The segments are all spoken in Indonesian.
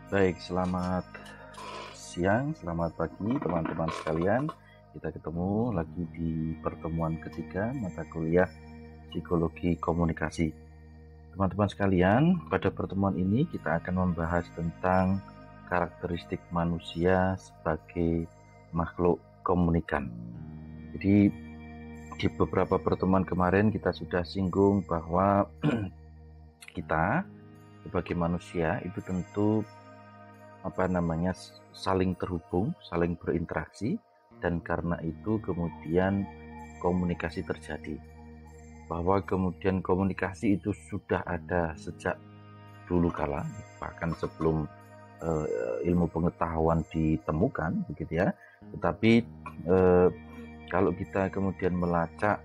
Baik, selamat siang, selamat pagi teman-teman sekalian. Kita ketemu lagi di pertemuan ketiga mata kuliah Psikologi Komunikasi. Teman-teman sekalian, pada pertemuan ini kita akan membahas tentang karakteristik manusia sebagai makhluk komunikan. Jadi di beberapa pertemuan kemarin kita sudah singgung bahwa kita sebagai manusia itu tentu saling terhubung, saling berinteraksi, dan karena itu kemudian komunikasi terjadi. Bahwa kemudian komunikasi itu sudah ada sejak dulu kala, bahkan sebelum ilmu pengetahuan ditemukan, begitu ya. Tetapi kalau kita kemudian melacak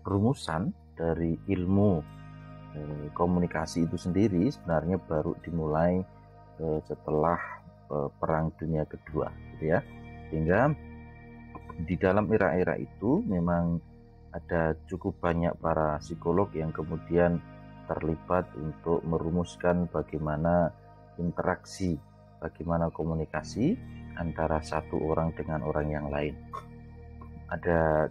rumusan dari ilmu komunikasi itu sendiri sebenarnya baru dimulai setelah Perang Dunia Kedua, gitu ya. Sehingga di dalam era-era itu memang ada cukup banyak para psikolog yang kemudian terlibat untuk merumuskan bagaimana interaksi, bagaimana komunikasi antara satu orang dengan orang yang lain. Ada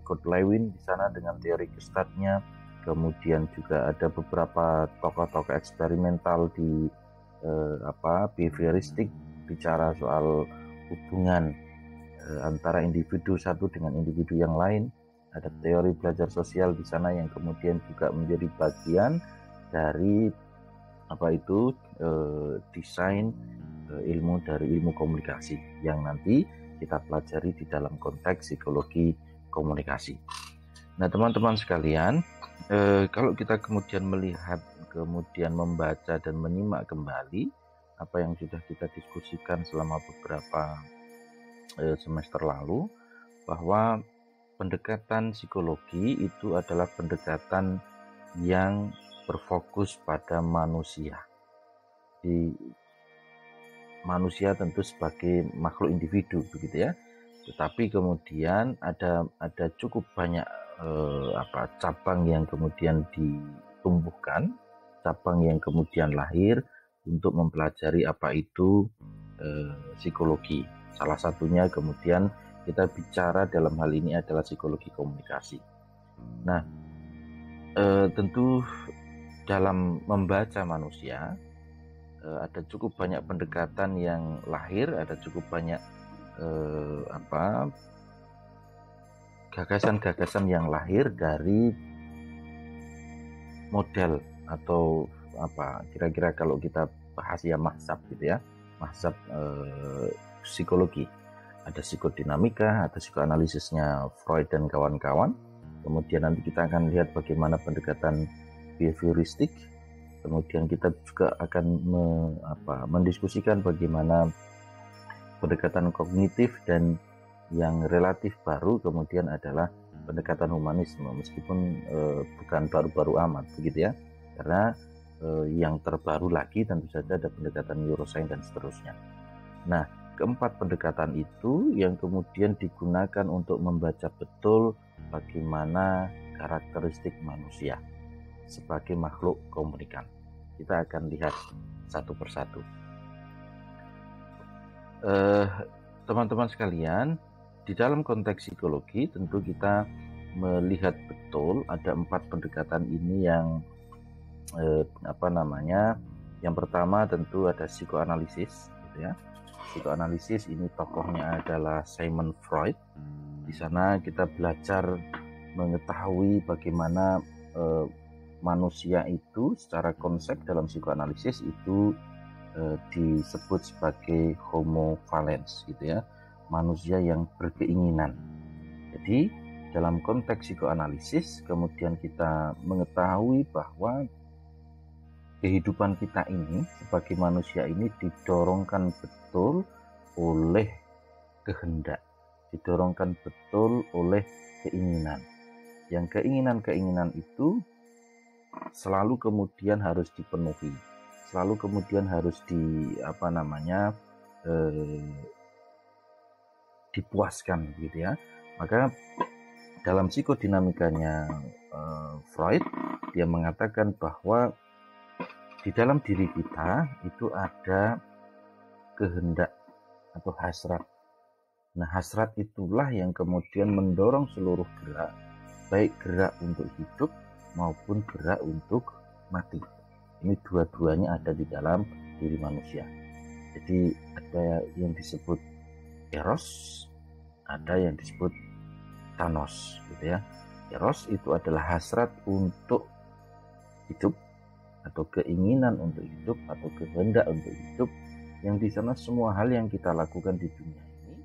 Kurt Lewin di sana dengan teori Gestadtnya. Kemudian juga ada beberapa tokoh-tokoh eksperimental di behavioristik, bicara soal hubungan antara individu satu dengan individu yang lain. Ada teori belajar sosial di sana yang kemudian juga menjadi bagian dari desain ilmu dari ilmu komunikasi yang nanti kita pelajari di dalam konteks psikologi komunikasi. Nah, teman-teman sekalian, kalau kita kemudian melihat, kemudian membaca dan menyimak kembali apa yang sudah kita diskusikan selama beberapa semester lalu, bahwa pendekatan psikologi itu adalah pendekatan yang berfokus pada manusia. Di manusia tentu sebagai makhluk individu, begitu ya. Tetapi kemudian ada cukup banyak cabang yang kemudian ditumbuhkan, cabang yang kemudian lahir untuk mempelajari apa itu psikologi. Salah satunya kemudian kita bicara dalam hal ini adalah psikologi komunikasi. Nah, tentu dalam membaca manusia ada cukup banyak pendekatan yang lahir, ada cukup banyak gagasan-gagasan yang lahir dari model atau kira-kira kalau kita bahas ya mahzab, gitu ya, mahzab psikologi. Ada psikodinamika, ada psikoanalisisnya Freud dan kawan-kawan. Kemudian nanti kita akan lihat bagaimana pendekatan behavioristik. Kemudian kita juga akan mendiskusikan bagaimana pendekatan kognitif, dan yang relatif baru kemudian adalah pendekatan humanisme, meskipun bukan baru-baru amat, begitu ya, karena yang terbaru lagi tentu saja ada pendekatan neuroscience dan seterusnya. Nah, keempat pendekatan itu yang kemudian digunakan untuk membaca betul bagaimana karakteristik manusia sebagai makhluk komunikan. Kita akan lihat satu persatu. Teman-teman sekalian, di dalam konteks psikologi tentu kita melihat betul ada 4 pendekatan ini yang yang pertama tentu ada psikoanalisis, gitu ya. Psikoanalisis ini tokohnya adalah Sigmund Freud. Di sana kita belajar mengetahui bagaimana manusia itu secara konsep dalam psikoanalisis itu disebut sebagai homo valens, gitu ya, manusia yang berkeinginan. Jadi dalam konteks psikoanalisis kemudian kita mengetahui bahwa kehidupan kita ini sebagai manusia ini didorongkan betul oleh kehendak, didorongkan betul oleh keinginan. Yang keinginan-keinginan itu selalu kemudian harus dipenuhi, selalu kemudian harus dipuaskan, gitu ya. Maka dalam psikodinamikanya Freud, dia mengatakan bahwa di dalam diri kita itu ada kehendak atau hasrat. Nah, hasrat itulah yang kemudian mendorong seluruh gerak, baik gerak untuk hidup maupun gerak untuk mati. Ini dua-duanya ada di dalam diri manusia. Jadi ada yang disebut eros, ada yang disebut thanos, gitu ya. Eros itu adalah hasrat untuk hidup atau keinginan untuk hidup atau kehendak untuk hidup, yang di sana semua hal yang kita lakukan di dunia ini,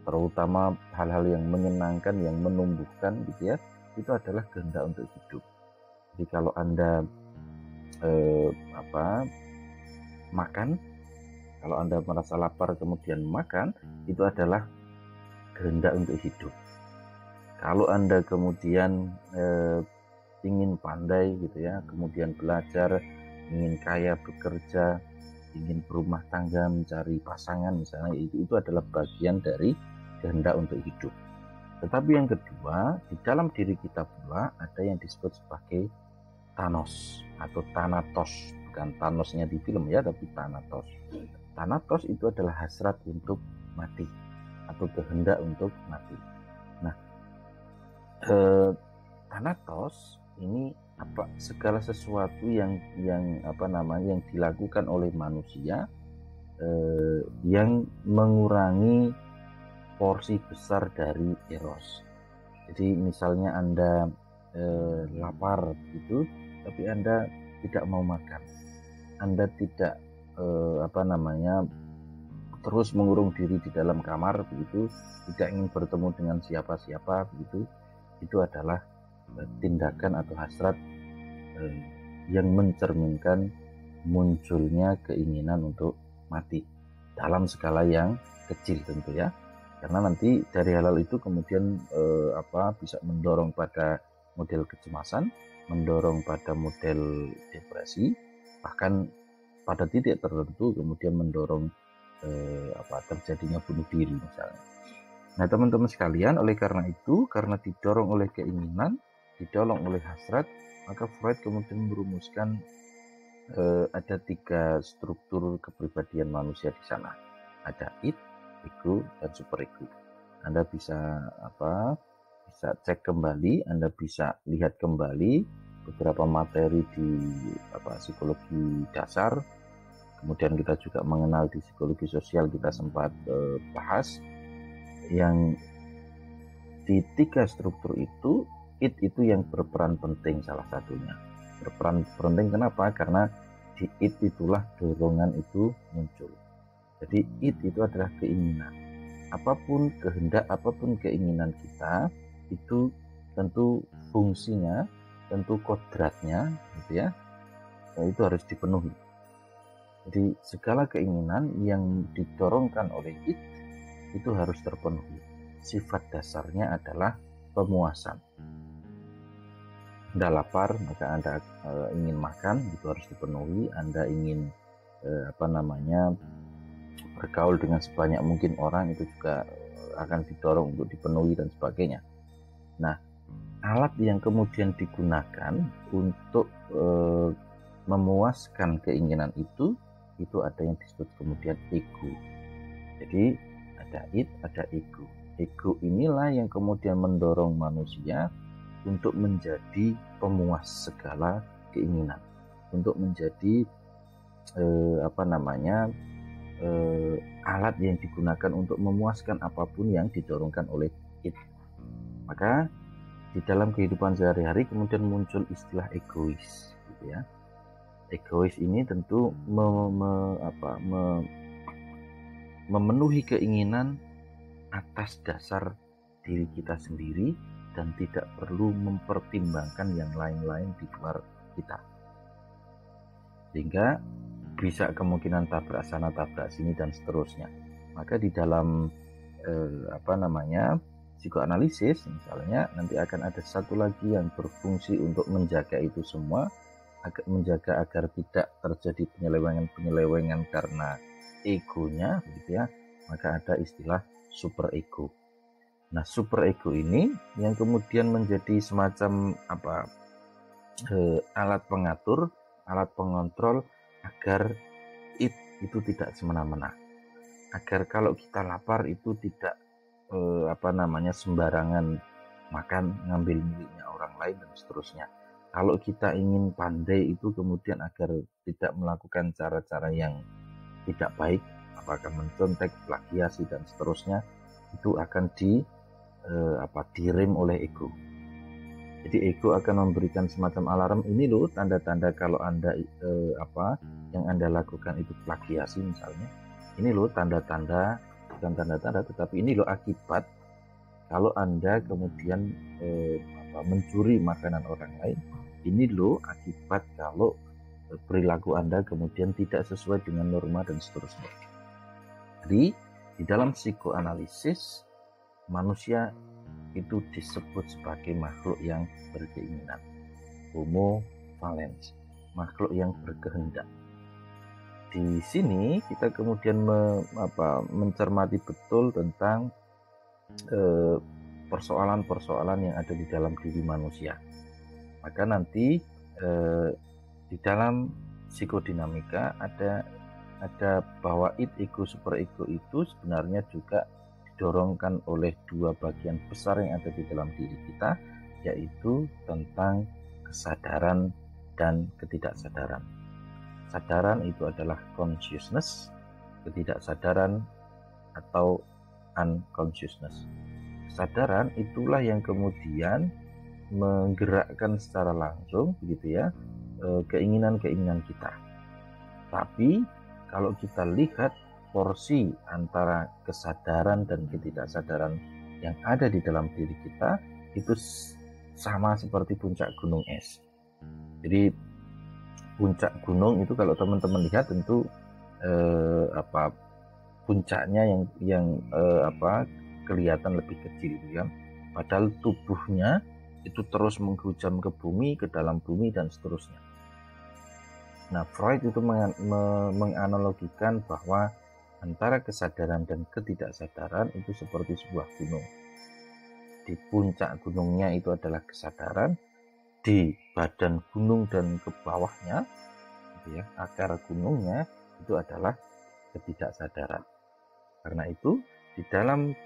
terutama hal-hal yang menyenangkan, yang menumbuhkan, gitu ya, itu adalah kehendak untuk hidup. Jadi kalau Anda makan, kalau Anda merasa lapar kemudian makan, itu adalah kehendak untuk hidup. Kalau Anda kemudian ingin pandai, gitu ya, kemudian belajar, ingin kaya, bekerja, ingin berumah tangga, mencari pasangan misalnya, itu adalah bagian dari kehendak untuk hidup. Tetapi yang kedua, di dalam diri kita pula ada yang disebut sebagai thanos atau thanatos, bukan Thanosnya di film ya, tapi thanatos. Thanatos itu adalah hasrat untuk mati atau kehendak untuk mati. Nah, thanatos ini segala sesuatu yang dilakukan oleh manusia yang mengurangi porsi besar dari eros. Jadi misalnya Anda lapar gitu, tapi Anda tidak mau makan, Anda tidak terus mengurung diri di dalam kamar begitu, tidak ingin bertemu dengan siapa-siapa begitu, itu adalah tindakan atau hasrat yang mencerminkan munculnya keinginan untuk mati dalam skala yang kecil tentu ya, karena nanti dari hal itu kemudian bisa mendorong pada model kecemasan, mendorong pada model depresi, bahkan pada titik tertentu kemudian mendorong terjadinya bunuh diri misalnya. Nah teman-teman sekalian, oleh karena itu, karena didorong oleh keinginan, didorong oleh hasrat, maka Freud kemudian merumuskan ada 3 struktur kepribadian manusia di sana. Ada id, ego, dan superego. Anda bisa cek kembali, Anda bisa lihat kembali beberapa materi di psikologi dasar. Kemudian kita juga mengenal di psikologi sosial, kita sempat bahas yang di 3 struktur itu, id itu yang berperan penting salah satunya. Berperan penting kenapa? Karena di id itulah dorongan itu muncul. Jadi id itu adalah keinginan. Apapun kehendak, apapun keinginan kita, itu tentu fungsinya, tentu kodratnya, gitu ya, itu harus dipenuhi. Jadi segala keinginan yang didorongkan oleh id itu harus terpenuhi. Sifat dasarnya adalah pemuasan. Anda lapar, maka Anda ingin makan, itu harus dipenuhi. Anda ingin bergaul dengan sebanyak mungkin orang, itu juga akan didorong untuk dipenuhi dan sebagainya. Nah, alat yang kemudian digunakan untuk memuaskan keinginan itu ada yang disebut kemudian ego. Jadi ada id, ada ego. Ego inilah yang kemudian mendorong manusia untuk menjadi pemuas segala keinginan, untuk menjadi alat yang digunakan untuk memuaskan apapun yang didorongkan oleh id. Maka di dalam kehidupan sehari-hari kemudian muncul istilah egois, gitu ya. Egois ini tentu memenuhi keinginan atas dasar diri kita sendiri dan tidak perlu mempertimbangkan yang lain-lain di luar kita, sehingga bisa kemungkinan tabrak sana tabrak sini dan seterusnya. Maka di dalam psikoanalisis misalnya nanti akan ada satu lagi yang berfungsi untuk menjaga itu semua, menjaga agar tidak terjadi penyelewengan karena egonya, gitu ya. Maka ada istilah superego. Nah, superego ini yang kemudian menjadi semacam alat pengatur alat pengontrol agar itu tidak semena-mena, agar kalau kita lapar itu tidak sembarangan makan, ngambil miliknya orang lain dan seterusnya. Kalau kita ingin pandai itu kemudian agar tidak melakukan cara-cara yang tidak baik, apakah mencontek, plagiasi dan seterusnya, itu akan direm oleh ego. Jadi ego akan memberikan semacam alarm, ini loh tanda-tanda kalau Anda yang Anda lakukan itu plagiasi misalnya. Ini loh tanda-tanda, bukan tanda-tanda tetapi ini loh akibat kalau Anda kemudian mencuri makanan orang lain. Ini loh akibat kalau perilaku Anda kemudian tidak sesuai dengan norma dan seterusnya. Jadi di dalam psikoanalisis manusia itu disebut sebagai makhluk yang berkeinginan, homo valens, makhluk yang berkehendak. Di sini kita kemudian mencermati betul tentang persoalan-persoalan yang ada di dalam diri manusia. Maka nanti di dalam psikodinamika ada bahwa ego, super ego itu sebenarnya juga didorongkan oleh dua bagian besar yang ada di dalam diri kita, yaitu tentang kesadaran dan ketidaksadaran. Sadaran itu adalah consciousness, ketidaksadaran atau unconsciousness. Kesadaran itulah yang kemudian menggerakkan secara langsung begitu ya keinginan-keinginan kita. Tapi kalau kita lihat porsi antara kesadaran dan ketidaksadaran yang ada di dalam diri kita itu sama seperti puncak gunung es. Jadi puncak gunung itu kalau teman-teman lihat tentu puncaknya yang kelihatan lebih kecil gitu kan. Padahal tubuhnya itu terus menghujam ke bumi, ke dalam bumi dan seterusnya. Nah, Freud itu menganalogikan bahwa antara kesadaran dan ketidaksadaran itu seperti sebuah gunung. Di puncak gunungnya itu adalah kesadaran, di badan gunung dan ke bawahnya, gitu ya, akar gunungnya itu adalah ketidaksadaran. Karena itu di dalam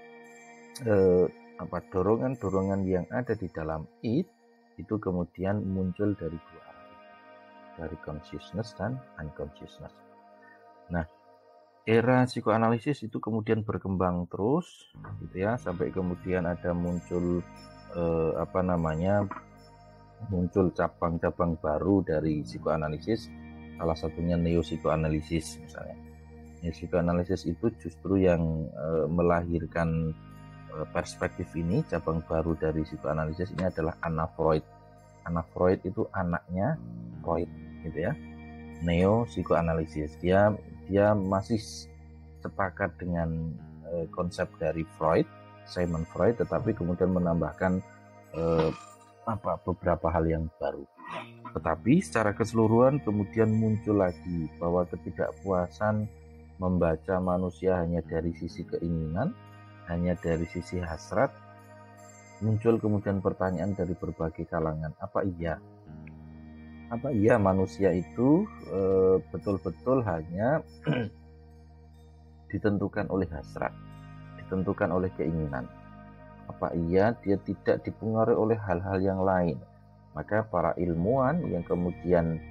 dorongan-dorongan yang ada di dalam itu kemudian muncul dari dua arah, dari consciousness dan unconsciousness. Nah, era psikoanalisis itu kemudian berkembang terus gitu ya, sampai kemudian ada muncul muncul cabang-cabang baru dari psikoanalisis, salah satunya neo-psikoanalisis misalnya. Neo-psikoanalisis itu justru yang melahirkan perspektif ini, cabang baru dari psikoanalisis ini adalah Anna Freud. Anna Freud itu anaknya Freud gitu ya. Neo-psikoanalisis, dia masih sepakat dengan konsep dari Freud, Sigmund Freud, tetapi kemudian menambahkan beberapa hal yang baru. Tetapi secara keseluruhan kemudian muncul lagi bahwa ketidakpuasan membaca manusia hanya dari sisi keinginan, hanya dari sisi hasrat. Muncul kemudian pertanyaan dari berbagai kalangan, apa iya manusia itu betul-betul hanya ditentukan oleh hasrat, ditentukan oleh keinginan? Apa iya dia tidak dipengaruhi oleh hal-hal yang lain? Maka para ilmuwan yang kemudian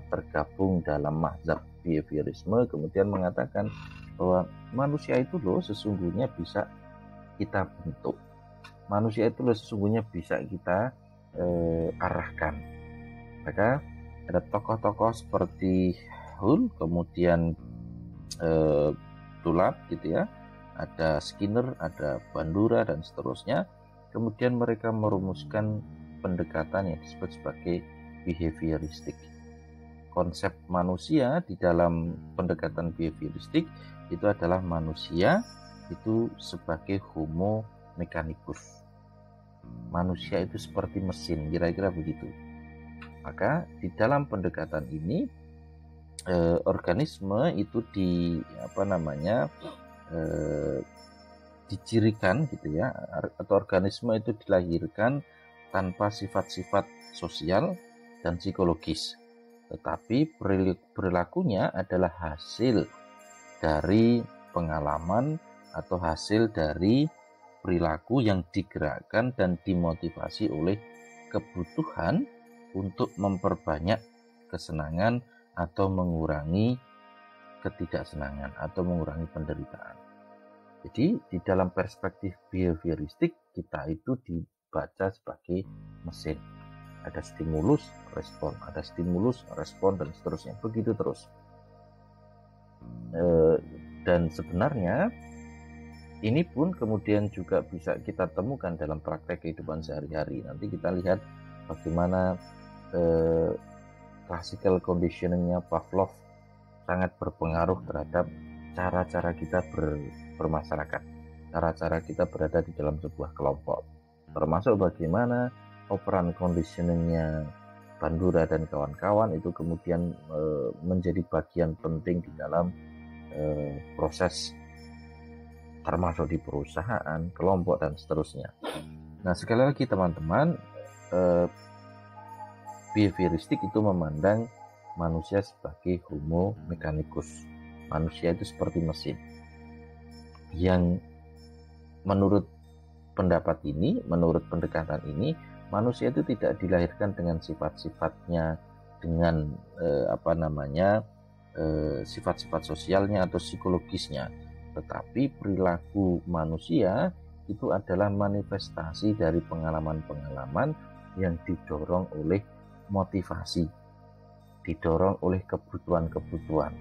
tergabung dalam mazhab behaviorisme kemudian mengatakan bahwa manusia itu loh sesungguhnya bisa kita bentuk, manusia itu loh sesungguhnya bisa kita arahkan. Maka ada tokoh-tokoh seperti Hull, kemudian Tulap gitu ya, ada Skinner, ada Bandura dan seterusnya. Kemudian mereka merumuskan pendekatan yang disebut sebagai behavioristik. Konsep manusia di dalam pendekatan behavioristik itu adalah manusia itu sebagai homo mechanicus. Manusia itu seperti mesin, kira-kira begitu. Maka di dalam pendekatan ini organisme itu dicirikan gitu ya, atau organisme itu dilahirkan tanpa sifat-sifat sosial dan psikologis. tetapi perilakunya adalah hasil dari pengalaman atau hasil dari perilaku yang digerakkan dan dimotivasi oleh kebutuhan untuk memperbanyak kesenangan atau mengurangi ketidaksenangan atau mengurangi penderitaan. Jadi di dalam perspektif behavioristik kita itu dibaca sebagai mesin. Ada stimulus, respon, ada stimulus, respon, dan seterusnya. Begitu terus. Dan sebenarnya ini pun kemudian juga bisa kita temukan dalam praktek kehidupan sehari-hari. Nanti kita lihat bagaimana classical conditioningnya Pavlov sangat berpengaruh terhadap cara-cara kita bermasyarakat, cara-cara kita berada di dalam sebuah kelompok, termasuk bagaimana operan conditioningnya Bandura dan kawan-kawan itu kemudian menjadi bagian penting di dalam proses, termasuk di perusahaan, kelompok, dan seterusnya. Nah, sekali lagi teman-teman, behavioristik itu memandang manusia sebagai homo mechanicus. Manusia itu seperti mesin yang menurut pendapat ini, menurut pendekatan ini, manusia itu tidak dilahirkan dengan sifat-sifatnya, dengan sifat-sifat sosialnya atau psikologisnya, tetapi perilaku manusia itu adalah manifestasi dari pengalaman-pengalaman yang didorong oleh motivasi, didorong oleh kebutuhan-kebutuhan,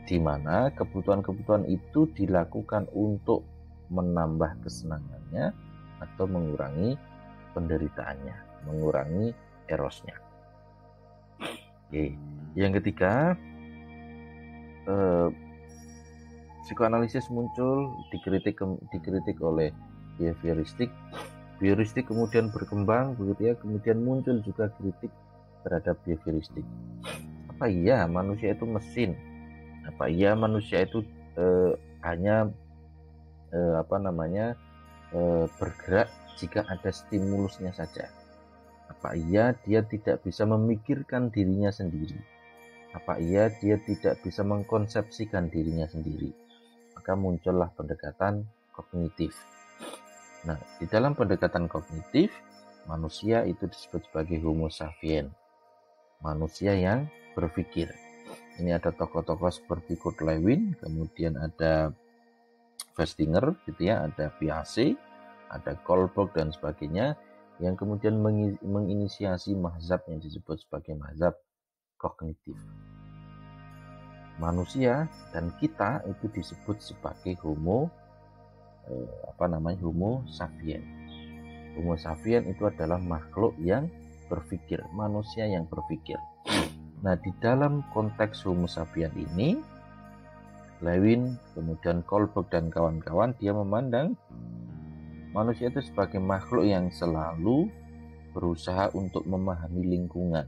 di mana kebutuhan-kebutuhan itu dilakukan untuk menambah kesenangannya atau mengurangi penderitaannya, mengurangi erosnya. Oke. Yang ketiga, psikoanalisis muncul, dikritik oleh behavioristik. Behavioristik kemudian berkembang, begitu ya, kemudian muncul juga kritik terhadap behavioristik. Apa iya manusia itu mesin? Apa iya manusia itu hanya bergerak jika ada stimulusnya saja? Apa iya dia tidak bisa memikirkan dirinya sendiri? Apa iya dia tidak bisa mengkonsepsikan dirinya sendiri? Maka muncullah pendekatan kognitif. Nah, di dalam pendekatan kognitif, manusia itu disebut sebagai homo sapien, manusia yang berpikir. Ini ada tokoh-tokoh seperti Kurt Lewin, kemudian ada Festinger, gitu ya, ada Piaget, ada Kohlberg dan sebagainya, yang kemudian menginisiasi mazhab yang disebut sebagai mazhab kognitif. Manusia dan kita itu disebut sebagai homo sapien. Homo sapien itu adalah makhluk yang berpikir, manusia yang berpikir. Nah, di dalam konteks homo sapien ini, Lewin, kemudian Kohlberg dan kawan-kawan, dia memandang manusia itu sebagai makhluk yang selalu berusaha untuk memahami lingkungan.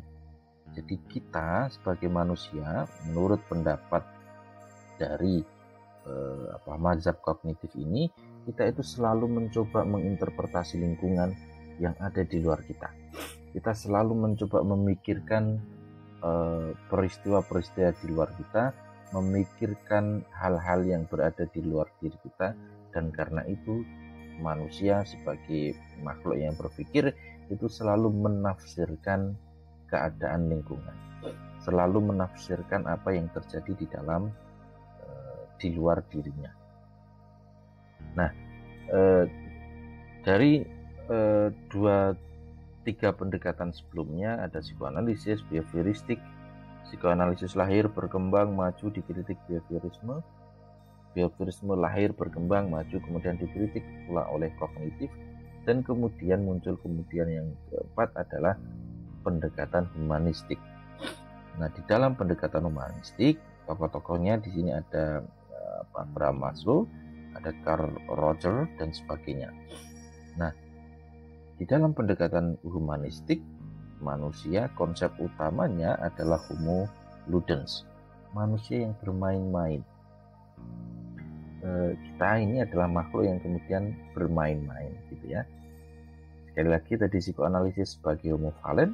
Jadi kita sebagai manusia, menurut pendapat dari mazhab kognitif ini, kita itu selalu mencoba menginterpretasi lingkungan yang ada di luar kita. Kita selalu mencoba memikirkan peristiwa-peristiwa di luar kita, memikirkan hal-hal yang berada di luar diri kita, dan karena itu manusia sebagai makhluk yang berpikir itu selalu menafsirkan keadaan lingkungan, selalu menafsirkan apa yang terjadi di dalam di luar dirinya. Nah, dari 2-3 pendekatan sebelumnya ada psikoanalisis, behavioristik. Psikoanalisis lahir, berkembang, maju, dikritik behaviorisme. Behaviorisme lahir, berkembang, maju, kemudian dikritik pula oleh kognitif. Dan kemudian muncul yang keempat adalah pendekatan humanistik. Nah, di dalam pendekatan humanistik, tokoh-tokohnya di sini ada Abraham Maslow, ada Carl Rogers dan sebagainya. Nah, di dalam pendekatan humanistik, manusia konsep utamanya adalah homo ludens, manusia yang bermain-main. Kita ini adalah makhluk yang kemudian bermain-main, gitu ya. Sekali lagi tadi psikoanalisis sebagai homo valen,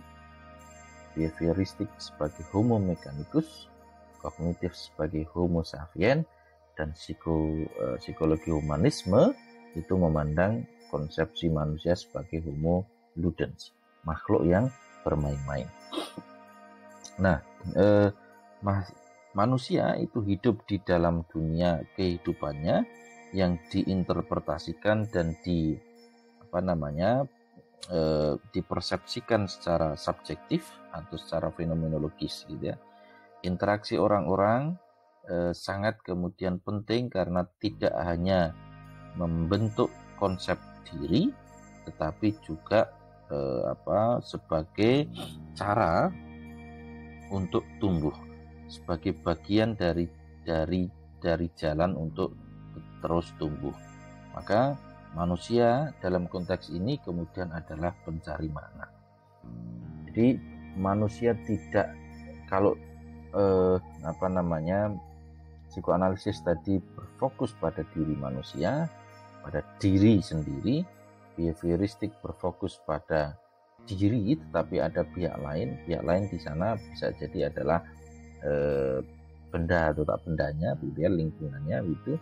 behavioristik sebagai homo mechanicus, kognitif sebagai homo sapien, dan psikologi humanisme itu memandang konsepsi manusia sebagai homo ludens, makhluk yang bermain-main. Nah, manusia itu hidup di dalam dunia kehidupannya yang diinterpretasikan dan dipersepsikan secara subjektif atau secara fenomenologis gitu ya. Interaksi orang-orang sangat kemudian penting karena tidak hanya membentuk konsep diri, tetapi juga sebagai cara untuk tumbuh, sebagai bagian dari jalan untuk terus tumbuh. Maka manusia dalam konteks ini kemudian adalah pencari makna. Jadi manusia tidak, kalau psikoanalisis tadi berfokus pada diri manusia, pada diri sendiri, behavioristik berfokus pada diri, tetapi ada pihak lain di sana bisa jadi adalah benda atau tak bendanya, lingkungannya itu.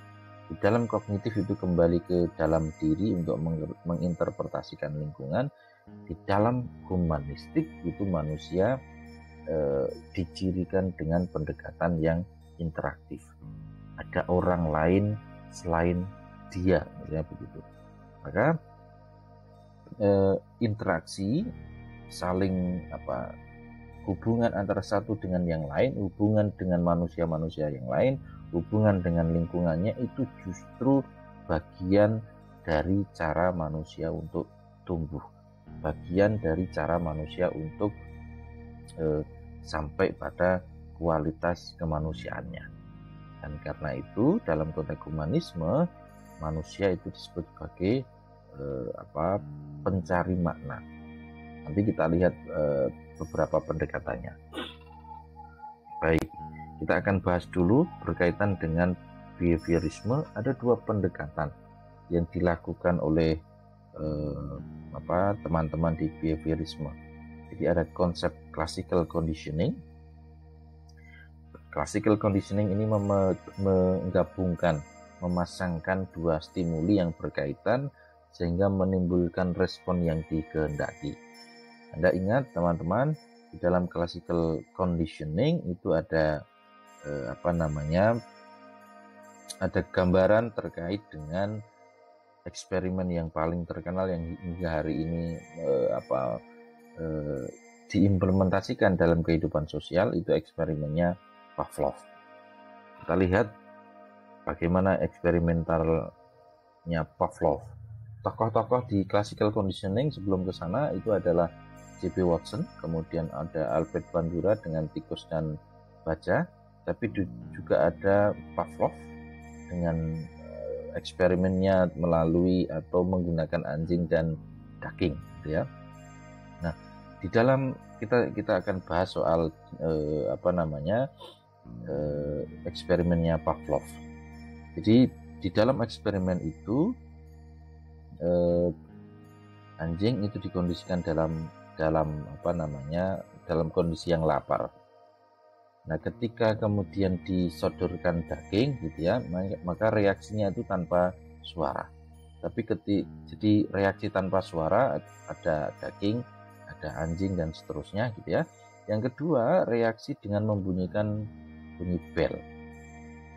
Di dalam kognitif itu kembali ke dalam diri untuk menginterpretasikan lingkungan. Di dalam humanistik itu manusia dicirikan dengan pendekatan yang interaktif. Ada orang lain selain dia, misalnya begitu. Maka interaksi saling hubungan antara satu dengan yang lain, hubungan dengan manusia-manusia yang lain, hubungan dengan lingkungannya itu justru bagian dari cara manusia untuk tumbuh, bagian dari cara manusia untuk sampai pada kualitas kemanusiaannya. Dan karena itu dalam konteks humanisme manusia itu disebut sebagai pencari makna. Nanti kita lihat beberapa pendekatannya. Baik, kita akan bahas dulu berkaitan dengan behaviorisme. Ada dua pendekatan yang dilakukan oleh teman-teman di behaviorisme. Jadi ada konsep classical conditioning. Classical conditioning ini menggabungkan, memasangkan dua stimuli yang berkaitan sehingga menimbulkan respon yang dikehendaki. Anda ingat teman-teman, di dalam classical conditioning itu ada ada gambaran terkait dengan eksperimen yang paling terkenal yang hingga hari ini diimplementasikan dalam kehidupan sosial, itu eksperimennya Pavlov. Kita lihat bagaimana eksperimentalnya Pavlov. Tokoh-tokoh di classical conditioning sebelum ke sana itu adalah J.P. Watson, kemudian ada Albert Bandura dengan tikus dan baja, tapi juga ada Pavlov dengan eksperimennya melalui atau menggunakan anjing dan daging, gitu ya. Nah, di dalam kita akan bahas soal eksperimennya Pavlov. Jadi di dalam eksperimen itu anjing itu dikondisikan dalam kondisi yang lapar. Nah, ketika kemudian disodorkan daging gitu ya, maka reaksinya itu tanpa suara. Tapi jadi reaksi tanpa suara, ada daging, ada anjing dan seterusnya gitu ya. Yang kedua, reaksi dengan membunyikan bunyi bel.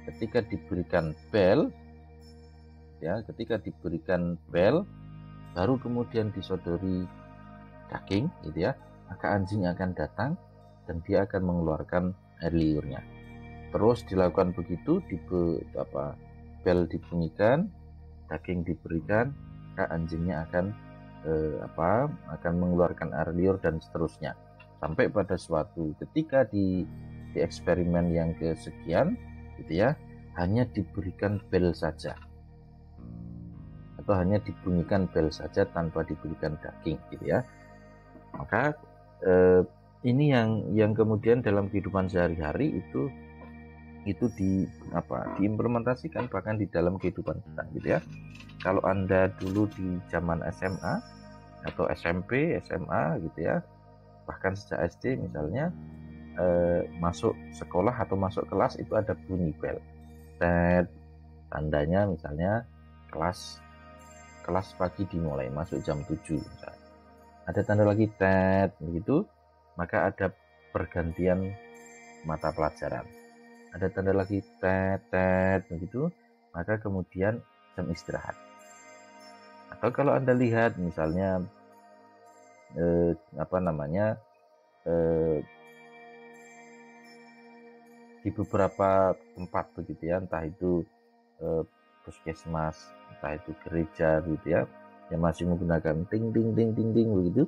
Ketika diberikan bel baru kemudian disodori daging gitu ya, maka anjing akan datang dan dia akan mengeluarkan air liurnya. Terus dilakukan begitu, bel dibunyikan, daging diberikan, maka anjingnya akan mengeluarkan air liur dan seterusnya. Sampai pada suatu ketika di eksperimen yang kesekian gitu ya, hanya diberikan bel saja atau hanya dibunyikan bel saja tanpa diberikan daging gitu ya. Maka ini yang kemudian dalam kehidupan sehari-hari itu diimplementasikan bahkan di dalam kehidupan kita gitu ya. Kalau Anda dulu di zaman SMA atau SMP, SMA gitu ya, Bahkan sejak SD misalnya masuk sekolah atau masuk kelas itu ada bunyi bel. Tandanya misalnya kelas pagi dimulai, masuk jam 7 misalnya. Ada tanda lagi begitu, maka ada pergantian mata pelajaran. Ada tanda lagi begitu, maka kemudian jam istirahat. Atau kalau Anda lihat misalnya di beberapa tempat begitu ya, entah itu puskesmas, entah itu gereja gitu ya, yang masih menggunakan ting ting ting ting ting begitu,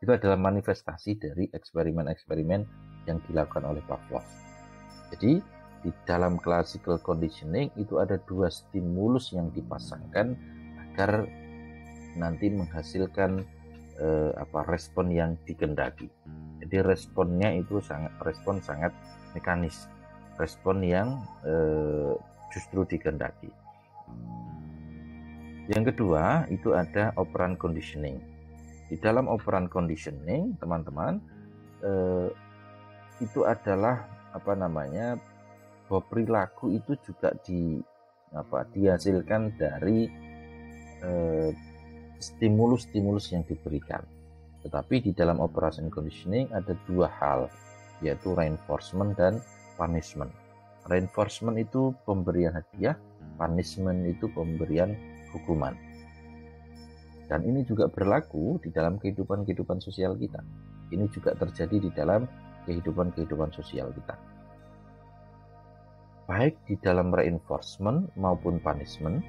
itu adalah manifestasi dari eksperimen-eksperimen yang dilakukan oleh Pavlov. Jadi di dalam classical conditioning itu ada dua stimulus yang dipasangkan agar nanti menghasilkan respon yang dikehendaki. Jadi responnya itu respon sangat mekanis, respon yang justru dikehendaki. Yang kedua itu ada operant conditioning. Di dalam operant conditioning, teman-teman, itu adalah bahwa perilaku itu juga dihasilkan dari stimulus-stimulus yang diberikan. Tetapi di dalam operation conditioning ada dua hal, yaitu reinforcement dan punishment. Reinforcement itu pemberian hadiah, punishment itu pemberian hukuman. Dan ini juga berlaku di dalam kehidupan sosial kita. Ini juga terjadi di dalam kehidupan sosial kita. Baik di dalam reinforcement maupun punishment,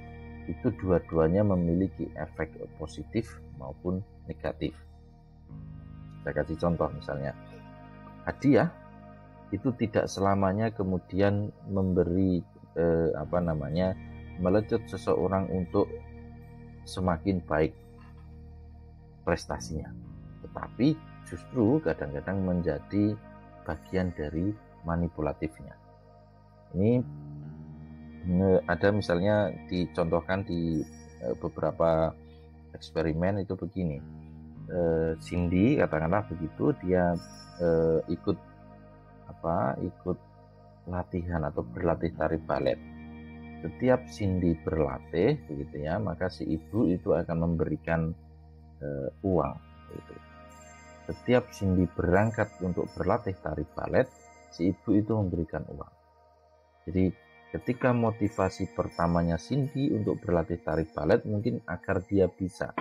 itu dua-duanya memiliki efek positif maupun negatif. Saya kasih contoh misalnya, hadiah itu tidak selamanya kemudian memberi melecut seseorang untuk semakin baik prestasinya, tetapi justru kadang-kadang menjadi bagian dari manipulatifnya. Ini ada misalnya dicontohkan di beberapa eksperimen itu begini. Cindy katakanlah begitu, dia ikut latihan atau berlatih tari balet. Setiap Cindy berlatih begitu ya, maka si ibu itu akan memberikan uang gitu. Setiap Cindy berangkat untuk berlatih tari balet, si ibu itu memberikan uang. Jadi ketika motivasi pertamanya Cindy untuk berlatih tari balet mungkin agar dia bisa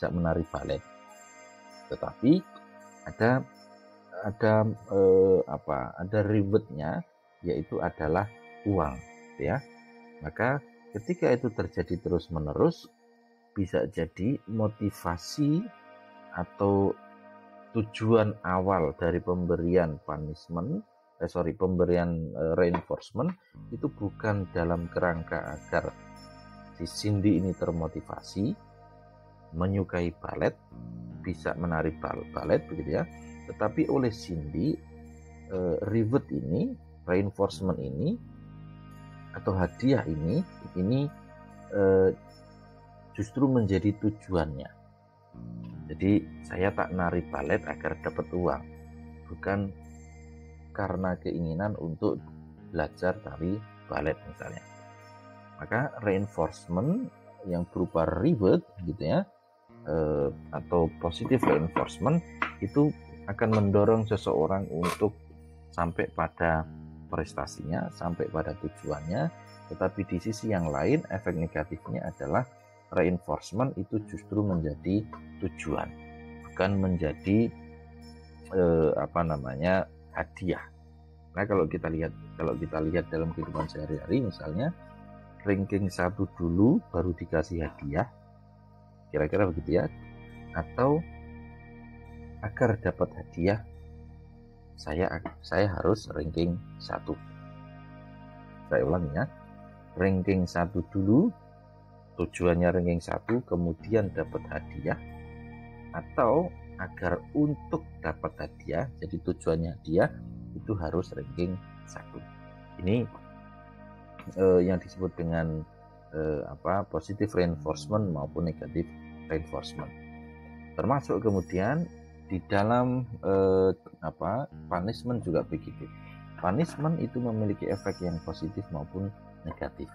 menari balet. Tetapi ada rewardnya, yaitu adalah uang, ya. Maka ketika itu terjadi terus-menerus, bisa jadi motivasi atau tujuan awal dari pemberian reinforcement itu bukan dalam kerangka agar si Cindy ini termotivasi, menyukai balet, bisa menari balet begitu ya. Tetapi oleh Cindy, reward ini, reinforcement ini atau hadiah ini justru menjadi tujuannya. Jadi saya tak nari balet agar dapat uang, bukan karena keinginan untuk belajar tari balet misalnya. Maka reinforcement yang berupa reward gitu ya, atau positive reinforcement itu akan mendorong seseorang untuk sampai pada prestasinya, sampai pada tujuannya. Tetapi di sisi yang lain, efek negatifnya adalah reinforcement itu justru menjadi tujuan, bukan menjadi hadiah. Nah, kalau kita lihat dalam kehidupan sehari-hari, misalnya ranking 1 dulu baru dikasih hadiah, kira-kira begitu ya. Atau agar dapat hadiah saya harus ranking 1. Saya ulangi ya, ranking 1 dulu, tujuannya ranking 1, kemudian dapat hadiah. Atau agar untuk dapat hadiah, jadi tujuannya hadiah, itu harus ranking 1. Ini yang disebut dengan positive reinforcement maupun negative reinforcement. Termasuk kemudian di dalam punishment juga begitu. Punishment itu memiliki efek yang positif maupun negatif.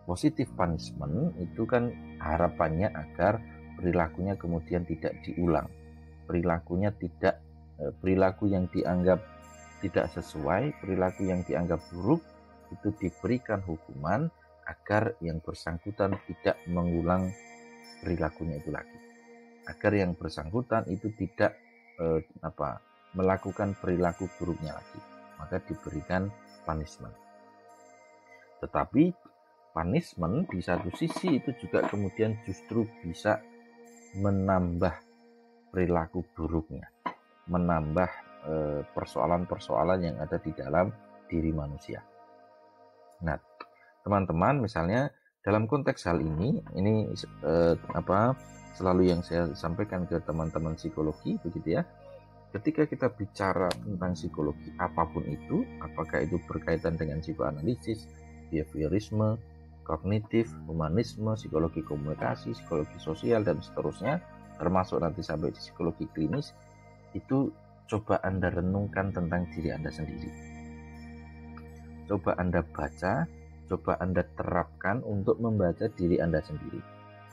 Positif punishment itu kan harapannya agar perilakunya kemudian tidak diulang. Perilaku yang dianggap tidak sesuai, perilaku yang dianggap buruk itu diberikan hukuman agar yang bersangkutan tidak mengulang perilakunya itu lagi. Agar yang bersangkutan itu tidak melakukan perilaku buruknya lagi, maka diberikan punishment. Tetapi punishment di satu sisi itu juga kemudian justru bisa menambah perilaku buruknya, menambah persoalan-persoalan yang ada di dalam diri manusia. Nah, teman-teman, misalnya dalam konteks hal ini selalu yang saya sampaikan ke teman-teman psikologi begitu ya. Ketika kita bicara tentang psikologi apapun itu, apakah itu berkaitan dengan psikoanalisis, behaviorisme, kognitif, humanisme, psikologi komunikasi, psikologi sosial, dan seterusnya, termasuk nanti sampai di psikologi klinis, itu coba Anda renungkan tentang diri Anda sendiri. Coba Anda baca, coba Anda terapkan untuk membaca diri Anda sendiri.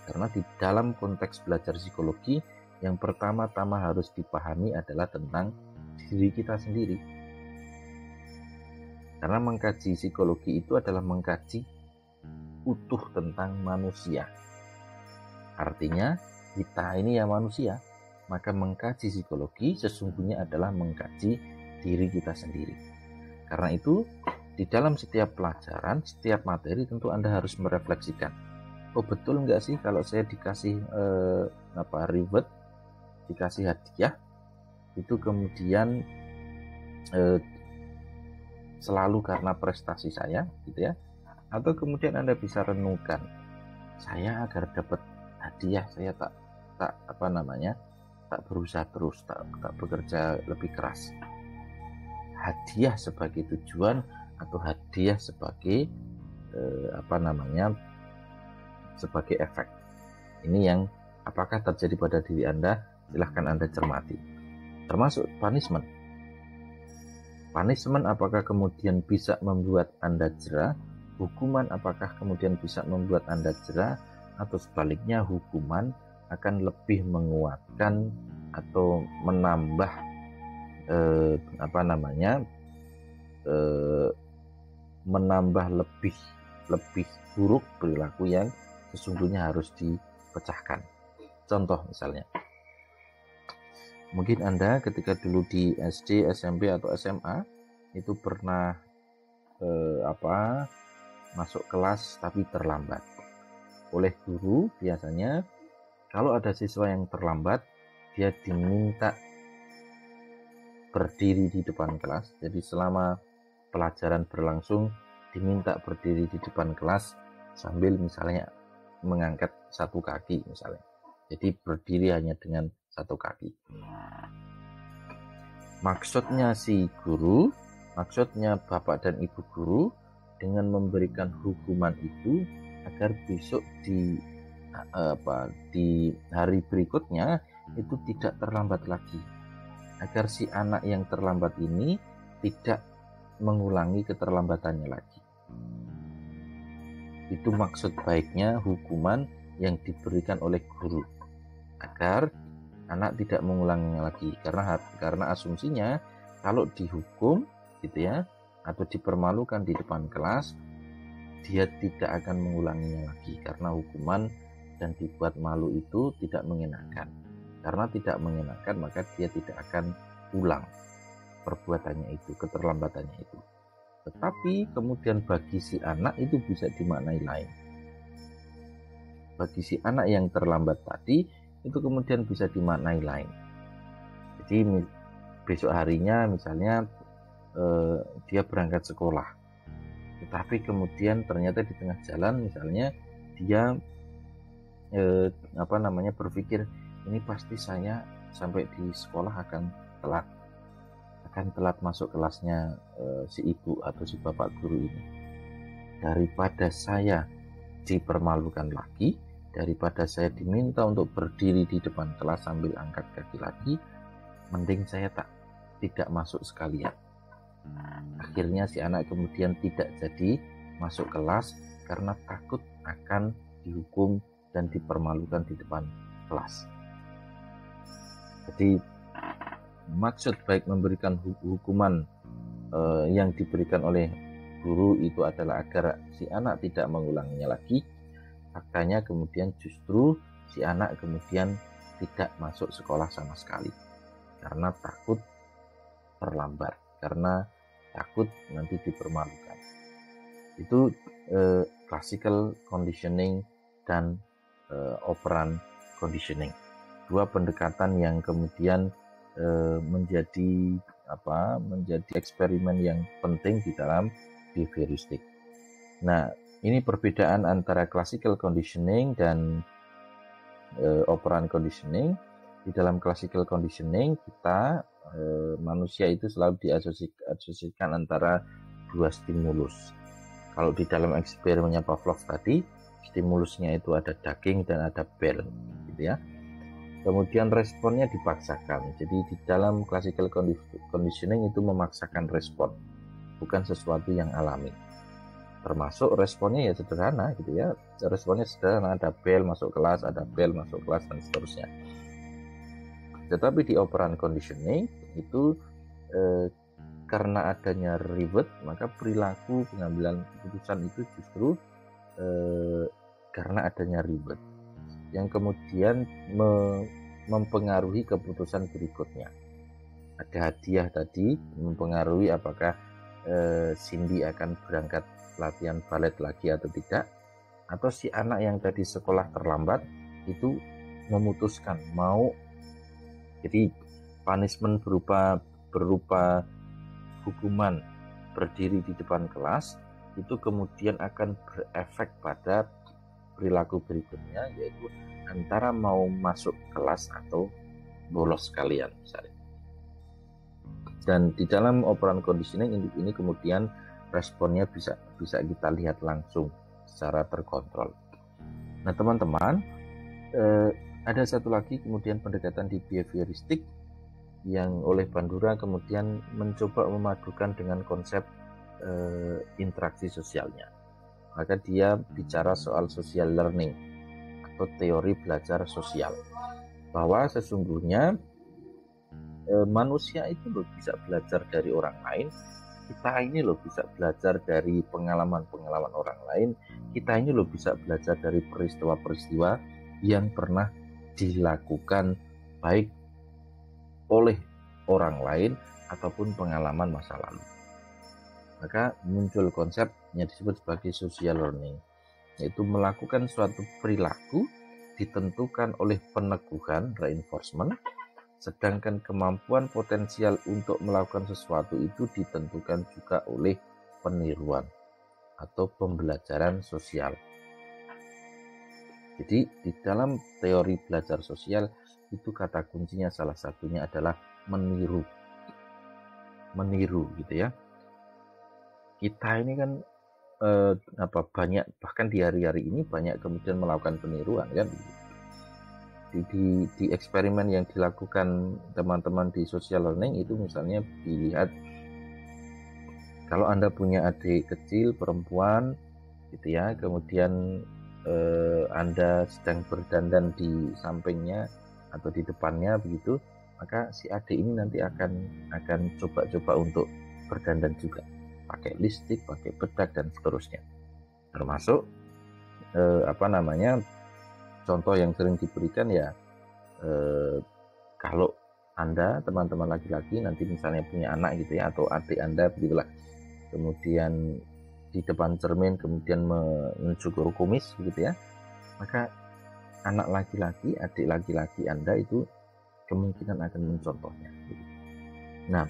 Karena di dalam konteks belajar psikologi, yang pertama-tama harus dipahami adalah tentang diri kita sendiri. Karena mengkaji psikologi itu adalah mengkaji utuh tentang manusia. Artinya kita ini ya manusia, maka mengkaji psikologi sesungguhnya adalah mengkaji diri kita sendiri. Karena itu di dalam setiap pelajaran, setiap materi tentu Anda harus merefleksikan. Oh, betul nggak sih kalau saya dikasih reward, dikasih hadiah, itu kemudian selalu karena prestasi saya, gitu ya? Atau kemudian Anda bisa renungkan, saya agar dapat hadiah saya tak berusaha terus, tak bekerja lebih keras. Hadiah sebagai tujuan atau hadiah sebagai sebagai efek. Ini yang apakah terjadi pada diri Anda? Silahkan Anda cermati. Termasuk punishment. Punishment apakah kemudian bisa membuat Anda jera? Hukuman apakah kemudian bisa membuat Anda jera? Atau sebaliknya hukuman akan lebih menguatkan atau menambah menambah lebih buruk perilaku yang sesungguhnya harus dipecahkan. Contoh misalnya, mungkin Anda ketika dulu di SD, SMP atau SMA itu pernah masuk kelas tapi terlambat. Oleh guru biasanya kalau ada siswa yang terlambat, dia diminta berdiri di depan kelas. Jadi selama pelajaran berlangsung diminta berdiri di depan kelas sambil misalnya mengangkat satu kaki misalnya. Jadi berdiri hanya dengan satu kaki. Maksudnya si guru, maksudnya bapak dan ibu guru dengan memberikan hukuman itu agar besok di hari berikutnya itu tidak terlambat lagi. Agar si anak yang terlambat ini tidak mengulangi keterlambatannya lagi. Itu maksud baiknya hukuman yang diberikan oleh guru. Agar anak tidak mengulanginya lagi, karena asumsinya kalau dihukum gitu ya atau dipermalukan di depan kelas, dia tidak akan mengulanginya lagi karena hukuman dan dibuat malu itu tidak mengenakan. Karena tidak mengenakan maka dia tidak akan ulang perbuatannya itu, keterlambatannya itu. Tetapi kemudian bagi si anak itu bisa dimaknai lain. Bagi si anak yang terlambat tadi itu kemudian bisa dimaknai lain. Jadi besok harinya misalnya dia berangkat sekolah, tetapi kemudian ternyata di tengah jalan misalnya dia berpikir ini pasti saya sampai di sekolah akan telat masuk kelasnya si ibu atau si bapak guru ini. Daripada saya dipermalukan lagi, daripada saya diminta untuk berdiri di depan kelas sambil angkat kaki lagi, mending saya tidak masuk sekalian. Akhirnya si anak kemudian tidak jadi masuk kelas karena takut akan dihukum dan dipermalukan di depan kelas. Jadi maksud baik memberikan hukuman yang diberikan oleh guru itu adalah agar si anak tidak mengulanginya lagi. Faktanya kemudian justru si anak kemudian tidak masuk sekolah sama sekali karena takut terlambat, karena takut nanti dipermalukan. Itu classical conditioning dan operant conditioning, dua pendekatan yang kemudian menjadi eksperimen yang penting di dalam behavioristik. Nah, ini perbedaan antara classical conditioning dan operant conditioning. Di dalam classical conditioning kita manusia itu selalu diasosiasikan antara dua stimulus. Kalau di dalam eksperimennya Pavlov tadi, stimulusnya itu ada daging dan ada bel, gitu ya. Kemudian responnya dipaksakan. Jadi di dalam classical conditioning itu memaksakan respon, bukan sesuatu yang alami. Termasuk responnya ya sederhana, gitu ya. Responnya sederhana, ada bel masuk kelas, ada bel masuk kelas, dan seterusnya. Tetapi di operant conditioning itu karena adanya ribet, maka perilaku pengambilan keputusan itu justru karena adanya ribet yang kemudian mempengaruhi keputusan berikutnya. Ada hadiah tadi mempengaruhi apakah Cindy akan berangkat latihan balet lagi atau tidak, atau si anak yang tadi sekolah terlambat itu memutuskan mau. Jadi punishment berupa hukuman berdiri di depan kelas itu kemudian akan berefek pada perilaku berikutnya, yaitu antara mau masuk kelas atau bolos sekalian misalnya. Dan di dalam operant conditioning ini kemudian responnya bisa kita lihat langsung secara terkontrol. Nah teman-teman, ada satu lagi kemudian pendekatan di behavioristik yang oleh Bandura kemudian mencoba memadukan dengan konsep interaksi sosialnya. Maka dia bicara soal social learning atau teori belajar sosial, bahwa sesungguhnya manusia itu loh bisa belajar dari orang lain, kita ini loh bisa belajar dari pengalaman-pengalaman orang lain, kita ini loh bisa belajar dari peristiwa-peristiwa yang pernah dilakukan baik oleh orang lain ataupun pengalaman masa lalu. Maka muncul konsep yang disebut sebagai social learning, yaitu melakukan suatu perilaku ditentukan oleh peneguhan reinforcement, sedangkan kemampuan potensial untuk melakukan sesuatu itu ditentukan juga oleh peniruan atau pembelajaran sosial. Jadi di dalam teori belajar sosial itu kata kuncinya salah satunya adalah meniru gitu ya. Kita ini kan banyak, bahkan di hari-hari ini banyak kemudian melakukan peniruan kan. Di eksperimen yang dilakukan teman-teman di social learning itu misalnya dilihat, kalau Anda punya adik kecil perempuan gitu ya, kemudian Anda sedang berdandan di sampingnya atau di depannya begitu, maka si adik ini nanti akan coba-coba untuk berdandan juga, pakai lipstik, pakai bedak dan seterusnya. Termasuk contoh yang sering diberikan ya, kalau Anda teman-teman laki-laki nanti misalnya punya anak gitu ya, atau adik Anda begitulah, kemudian di depan cermin kemudian mencukur kumis gitu ya, maka anak laki-laki, adik laki-laki Anda itu kemungkinan akan mencontohnya gitu. Nah,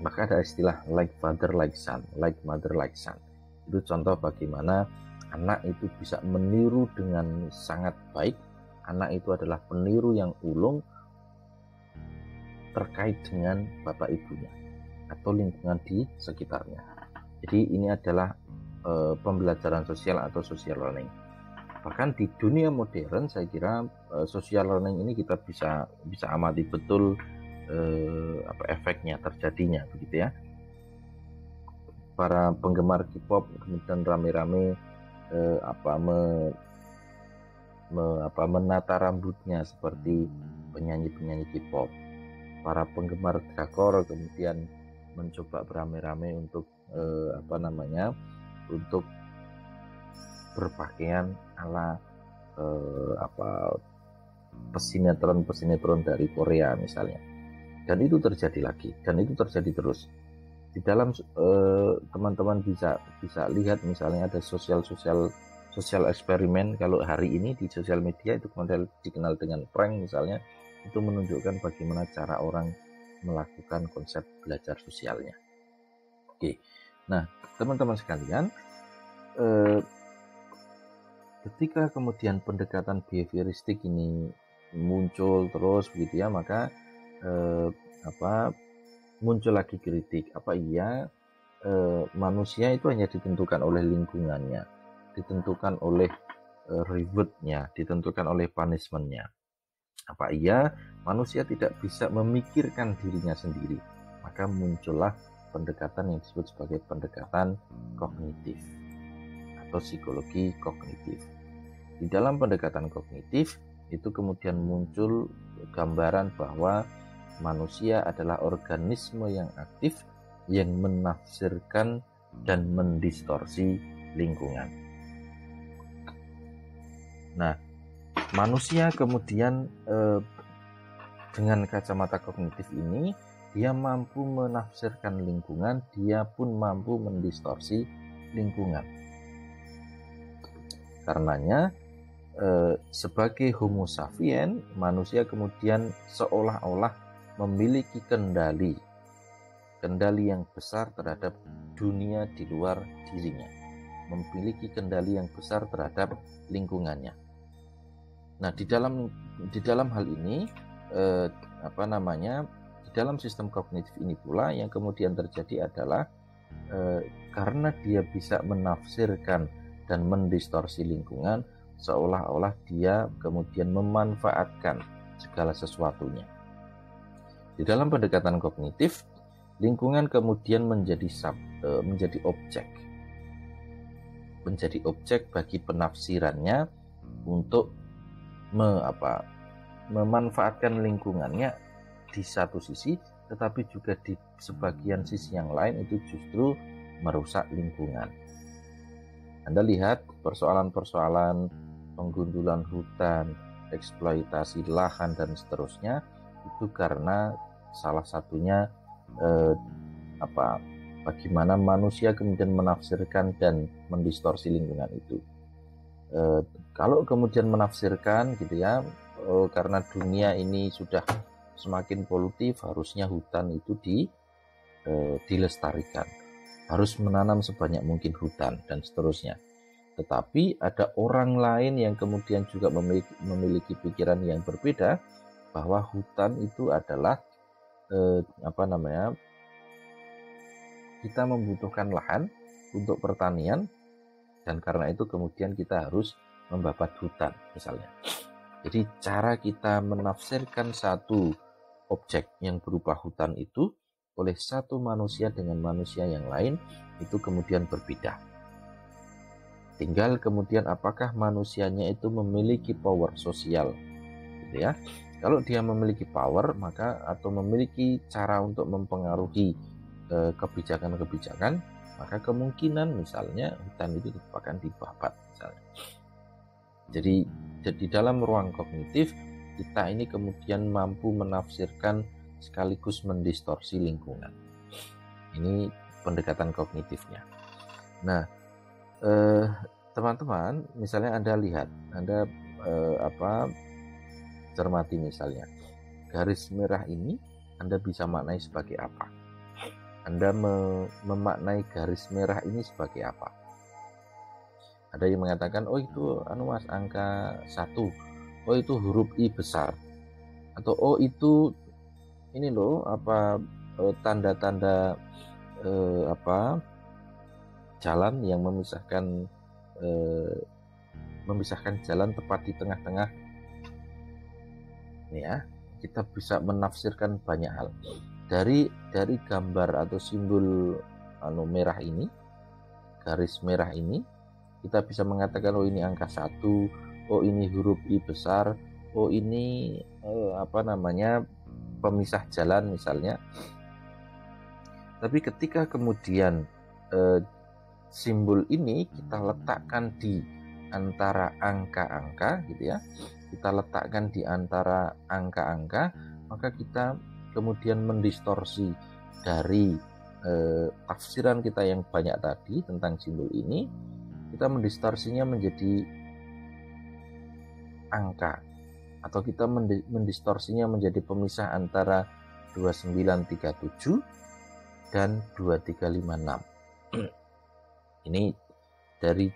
maka ada istilah like father like son, like mother like son. Itu contoh bagaimana anak itu bisa meniru dengan sangat baik. Anak itu adalah peniru yang ulung terkait dengan bapak ibunya atau lingkungan di sekitarnya. Jadi ini adalah pembelajaran sosial atau social learning. Bahkan di dunia modern saya kira social learning ini kita bisa amati betul efeknya terjadinya begitu ya. Para penggemar K-pop kemudian rame-rame menata rambutnya seperti penyanyi-penyanyi K-pop. Para penggemar drakor kemudian mencoba beramai-ramai untuk untuk berpakaian ala pesinetron dari Korea misalnya. Dan itu terjadi lagi, dan itu terjadi terus. Di dalam teman-teman bisa lihat misalnya ada sosial eksperimen. Kalau hari ini di sosial media itu model dikenal dengan prank misalnya, itu menunjukkan bagaimana cara orang melakukan konsep belajar sosialnya. Oke, nah teman-teman sekalian, ketika kemudian pendekatan behavioristik ini muncul terus begitu ya, maka muncul lagi kritik. Apa iya manusia itu hanya ditentukan oleh lingkungannya, ditentukan oleh rewardnya, ditentukan oleh punishmentnya? Apa iya manusia tidak bisa memikirkan dirinya sendiri? Maka muncullah pendekatan yang disebut sebagai pendekatan kognitif atau psikologi kognitif. Di dalam pendekatan kognitif itu kemudian muncul gambaran bahwa manusia adalah organisme yang aktif yang menafsirkan dan mendistorsi lingkungan. Nah, manusia kemudian dengan kacamata kognitif ini dia mampu menafsirkan lingkungan, dia pun mampu mendistorsi lingkungan. Karenanya sebagai Homo sapien, manusia kemudian seolah-olah memiliki kendali yang besar terhadap dunia di luar dirinya, memiliki kendali yang besar terhadap lingkungannya. Nah, di dalam hal ini di dalam sistem kognitif ini pula yang kemudian terjadi adalah karena dia bisa menafsirkan dan mendistorsi lingkungan, seolah-olah dia kemudian memanfaatkan segala sesuatunya. Di dalam pendekatan kognitif, lingkungan kemudian menjadi objek bagi penafsirannya untuk memanfaatkan lingkungannya di satu sisi, tetapi juga di sebagian sisi yang lain itu justru merusak lingkungan. Anda lihat persoalan-persoalan penggundulan hutan, eksploitasi lahan dan seterusnya, itu karena salah satunya bagaimana manusia kemudian menafsirkan dan mendistorsi lingkungan itu. Kalau kemudian menafsirkan gitu ya, karena dunia ini sudah semakin polutif, harusnya hutan itu dilestarikan, harus menanam sebanyak mungkin hutan dan seterusnya. Tetapi ada orang lain yang kemudian juga memiliki pikiran yang berbeda, bahwa hutan itu adalah kita membutuhkan lahan untuk pertanian, dan karena itu kemudian kita harus membabat hutan misalnya. Jadi cara kita menafsirkan satu objek yang berupa hutan itu oleh satu manusia dengan manusia yang lain itu kemudian berbeda. Tinggal kemudian apakah manusianya itu memiliki power sosial gitu ya. Kalau dia memiliki power, maka atau memiliki cara untuk mempengaruhi kebijakan-kebijakan, maka kemungkinan misalnya hutan itu akan dibabat misalnya. Jadi di dalam ruang kognitif kita ini kemudian mampu menafsirkan sekaligus mendistorsi lingkungan. Ini pendekatan kognitifnya. Nah, teman-teman, misalnya Anda lihat, Anda cermati misalnya, garis merah ini Anda bisa maknai sebagai apa? Anda memaknai garis merah ini sebagai apa? Ada yang mengatakan, oh itu Mas, angka 1, oh itu huruf I besar, atau oh itu ini loh tanda-tanda jalan yang memisahkan memisahkan jalan tepat di tengah-tengah. Ini ya, kita bisa menafsirkan banyak hal dari gambar atau simbol merah ini, garis merah ini. Kita bisa mengatakan, oh ini angka 1, oh ini huruf I besar, oh ini pemisah jalan misalnya. Tapi ketika kemudian simbol ini kita letakkan di antara angka-angka gitu ya, kita letakkan di antara angka-angka, maka kita kemudian mendistorsi dari tafsiran kita yang banyak tadi tentang simbol ini. Kita mendistorsinya menjadi angka, atau kita mendistorsinya menjadi pemisah antara 2937 dan 2356. Ini dari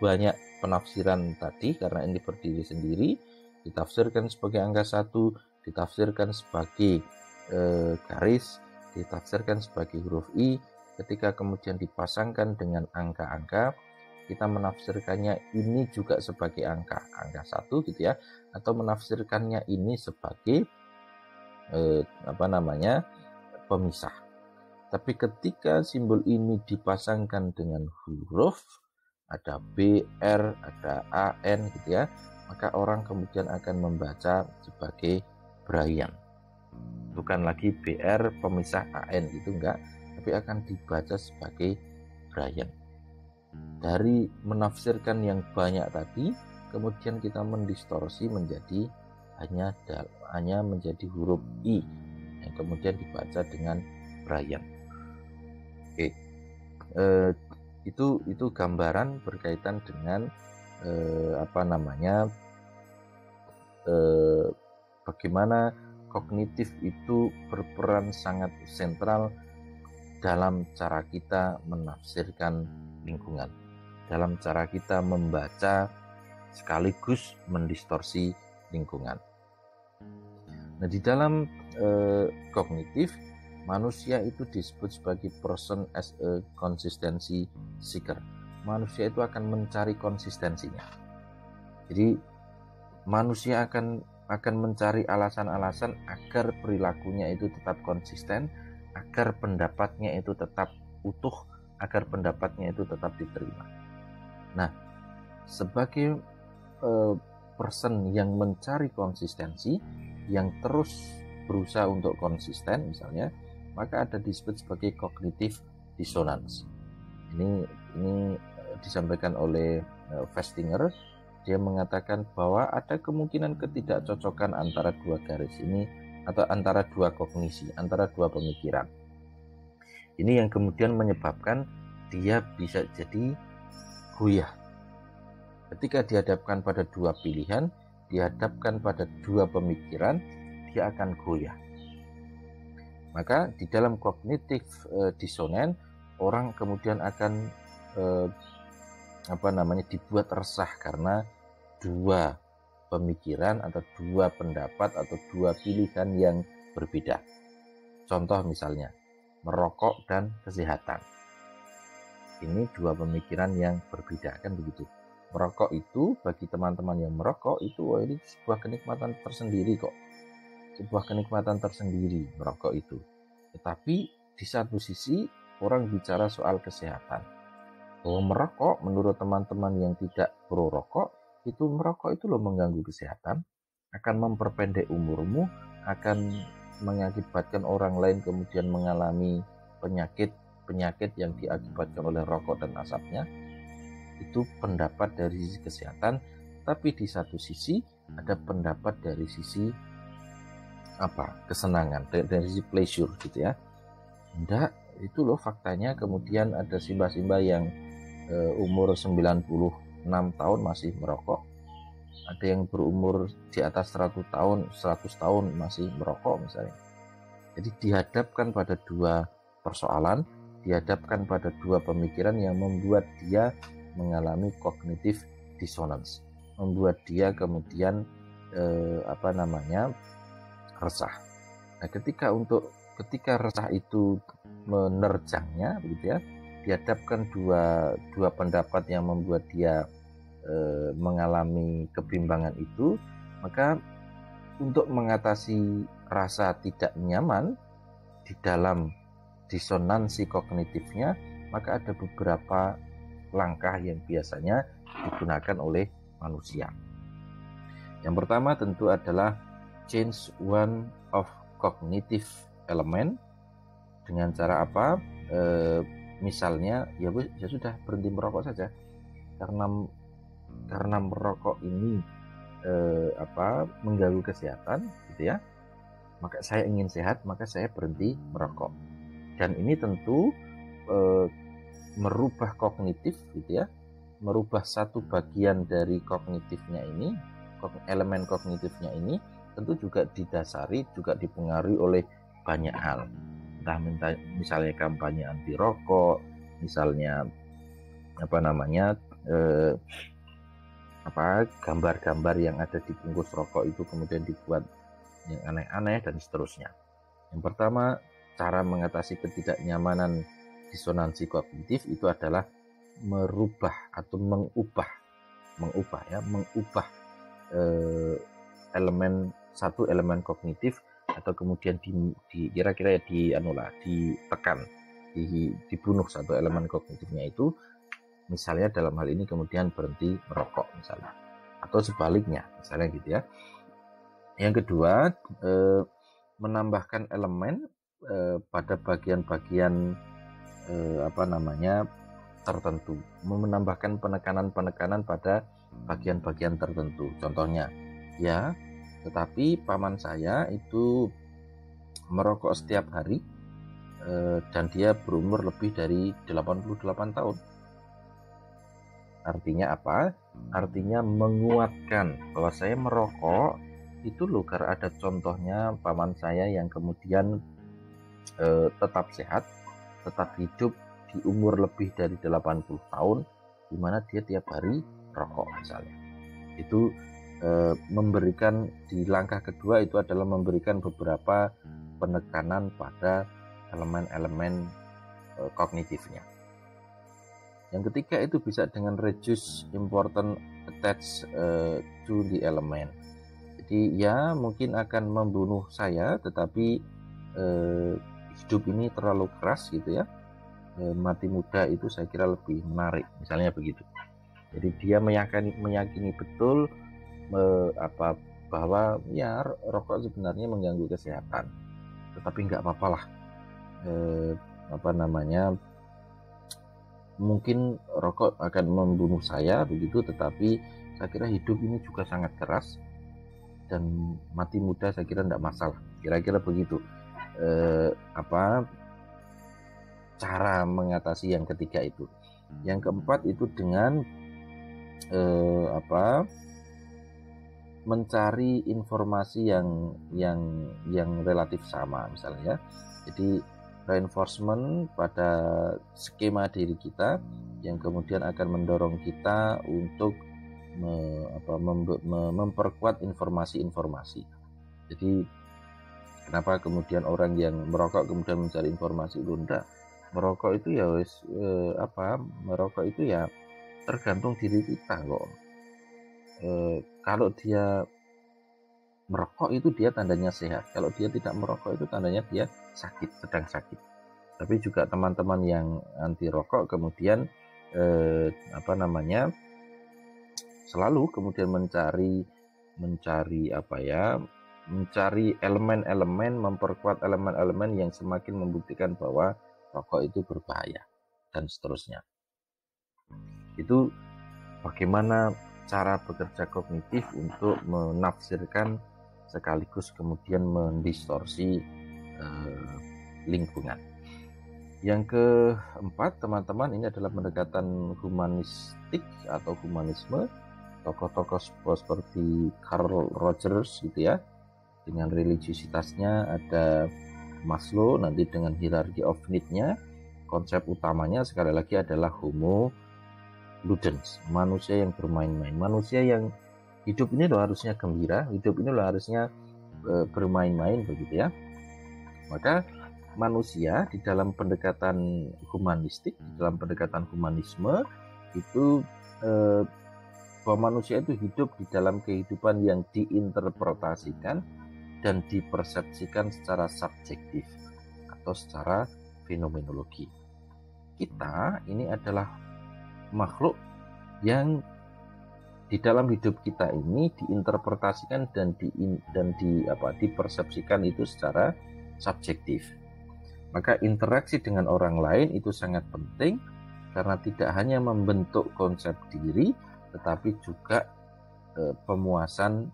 banyak penafsiran tadi, karena ini berdiri sendiri, ditafsirkan sebagai angka 1, ditafsirkan sebagai garis, ditafsirkan sebagai huruf I. Ketika kemudian dipasangkan dengan angka-angka, kita menafsirkannya ini juga sebagai angka 1 gitu ya, atau menafsirkannya ini sebagai pemisah. Tapi ketika simbol ini dipasangkan dengan huruf, ada B, R, ada A, N gitu ya, maka orang kemudian akan membaca sebagai Brian. Bukan lagi BR pemisah AN gitu, enggak, tapi akan dibaca sebagai Brian. Dari menafsirkan yang banyak tadi, kemudian kita mendistorsi menjadi hanya menjadi huruf I yang kemudian dibaca dengan Brian. Oke, itu gambaran berkaitan dengan bagaimana kognitif itu berperan sangat sentral dalam cara kita menafsirkan lingkungan, dalam cara kita membaca sekaligus mendistorsi lingkungan. Nah, di dalam kognitif, manusia itu disebut sebagai person as a consistency seeker. Manusia itu akan mencari konsistensinya. Jadi manusia akan mencari alasan-alasan agar perilakunya itu tetap konsisten, agar pendapatnya itu tetap utuh, agar pendapatnya itu tetap diterima. Nah, sebagai person yang mencari konsistensi, yang terus berusaha untuk konsisten misalnya, maka ada disebut sebagai cognitive dissonance. Ini disampaikan oleh Festinger. Dia mengatakan bahwa ada kemungkinan ketidakcocokan antara dua garis ini, atau antara dua kognisi, antara dua pemikiran. Ini yang kemudian menyebabkan dia bisa jadi goyah. Ketika dihadapkan pada dua pilihan, dihadapkan pada dua pemikiran, dia akan goyah. Maka di dalam cognitive dissonance, orang kemudian akan dibuat resah karena dua pemikiran atau dua pendapat atau dua pilihan yang berbeda. Contoh misalnya, merokok dan kesehatan. Ini dua pemikiran yang berbeda, kan begitu. Merokok itu bagi teman-teman yang merokok itu ini sebuah kenikmatan tersendiri kok. Sebuah kenikmatan tersendiri merokok itu. Tetapi di satu sisi orang bicara soal kesehatan. Bahwa merokok menurut teman-teman yang tidak pro rokok, itu merokok itu mengganggu kesehatan, akan memperpendek umurmu, akan mengakibatkan orang lain kemudian mengalami penyakit yang diakibatkan oleh rokok dan asapnya. Itu pendapat dari sisi kesehatan. Tapi di satu sisi ada pendapat dari sisi kesenangan, dari sisi pleasure gitu ya. Enggak, itu faktanya kemudian ada simbah-simbah yang umur 96 tahun masih merokok. Ada yang berumur di atas 100 tahun masih merokok misalnya. Jadi dihadapkan pada dua persoalan, dihadapkan pada dua pemikiran yang membuat dia mengalami cognitive dissonance, membuat dia kemudian resah. Nah, ketika resah itu menerjangnya begitu ya, dihadapkan dua pendapat yang membuat dia mengalami kebimbangan itu, maka untuk mengatasi rasa tidak nyaman di dalam disonansi kognitifnya, maka ada beberapa langkah yang biasanya digunakan oleh manusia. Yang pertama tentu adalah change one of cognitive element. Dengan cara apa? Misalnya ya sudah berhenti merokok saja, karena merokok ini mengganggu kesehatan, gitu ya. Maka saya ingin sehat, maka saya berhenti merokok. Dan ini tentu merubah kognitif, gitu ya, merubah satu bagian dari kognitifnya ini, elemen kognitifnya ini tentu juga didasari, juga dipengaruhi oleh banyak hal. Entah misalnya kampanye anti rokok, misalnya gambar-gambar yang ada di bungkus rokok itu kemudian dibuat yang aneh-aneh dan seterusnya. Yang pertama, cara mengatasi ketidaknyamanan disonansi kognitif itu adalah merubah atau mengubah satu elemen kognitif, atau kemudian dibunuh satu elemen kognitifnya itu. Misalnya dalam hal ini kemudian berhenti merokok misalnya, atau sebaliknya misalnya, gitu ya. Yang kedua, menambahkan elemen pada bagian-bagian tertentu, menambahkan penekanan pada bagian-bagian tertentu. Contohnya, ya, tetapi paman saya itu merokok setiap hari dan dia berumur lebih dari 88 tahun. Artinya apa? Artinya menguatkan bahwa saya merokok itu loh, karena ada contohnya paman saya yang kemudian tetap sehat, tetap hidup di umur lebih dari 80 tahun, di mana dia tiap hari rokok misalnya. Itu memberikan, di langkah kedua itu adalah memberikan beberapa penekanan pada elemen-elemen kognitifnya. Yang ketiga itu bisa dengan reduce important attach to the element. Jadi ya mungkin akan membunuh saya, tetapi hidup ini terlalu keras, gitu ya. Mati muda itu saya kira lebih menarik, misalnya begitu. Jadi dia meyakini betul bahwa ya rokok sebenarnya mengganggu kesehatan, tetapi nggak apa-apalah. Mungkin rokok akan membunuh saya begitu, tetapi saya kira hidup ini juga sangat keras dan mati muda saya kira tidak masalah. Kira-kira begitu cara mengatasi yang ketiga itu. Yang keempat itu dengan mencari informasi yang relatif sama misalnya. Jadi reinforcement pada skema diri kita yang kemudian akan mendorong kita untuk memperkuat informasi-informasi. Jadi kenapa kemudian orang yang merokok kemudian mencari informasi? Enggak, merokok itu ya merokok itu ya tergantung diri kita kok. Kalau dia merokok itu dia tandanya sehat, kalau dia tidak merokok itu tandanya dia sedang sakit. Tapi juga teman-teman yang anti rokok kemudian selalu kemudian mencari elemen-elemen, memperkuat elemen-elemen yang semakin membuktikan bahwa rokok itu berbahaya dan seterusnya. Itu bagaimana cara bekerja kognitif untuk menafsirkan sekaligus kemudian mendistorsi lingkungan. Yang keempat, teman-teman, ini adalah pendekatan humanistik atau humanisme. Tokoh-tokoh seperti Carl Rogers, gitu ya, dengan religiusitasnya. Ada Maslow nanti dengan hierarchy of need-nya. Konsep utamanya sekali lagi adalah homo ludens, manusia yang bermain-main, manusia yang hidup ini loh harusnya gembira, hidup ini loh harusnya bermain-main, begitu ya. Maka manusia di dalam pendekatan humanistik, di dalam pendekatan humanisme itu bahwa manusia itu hidup di dalam kehidupan yang diinterpretasikan dan dipersepsikan secara subjektif atau secara fenomenologi. Kita ini adalah makhluk yang di dalam hidup kita ini diinterpretasikan dan dipersepsikan itu secara subjektif. Maka interaksi dengan orang lain itu sangat penting karena tidak hanya membentuk konsep diri, tetapi juga pemuasan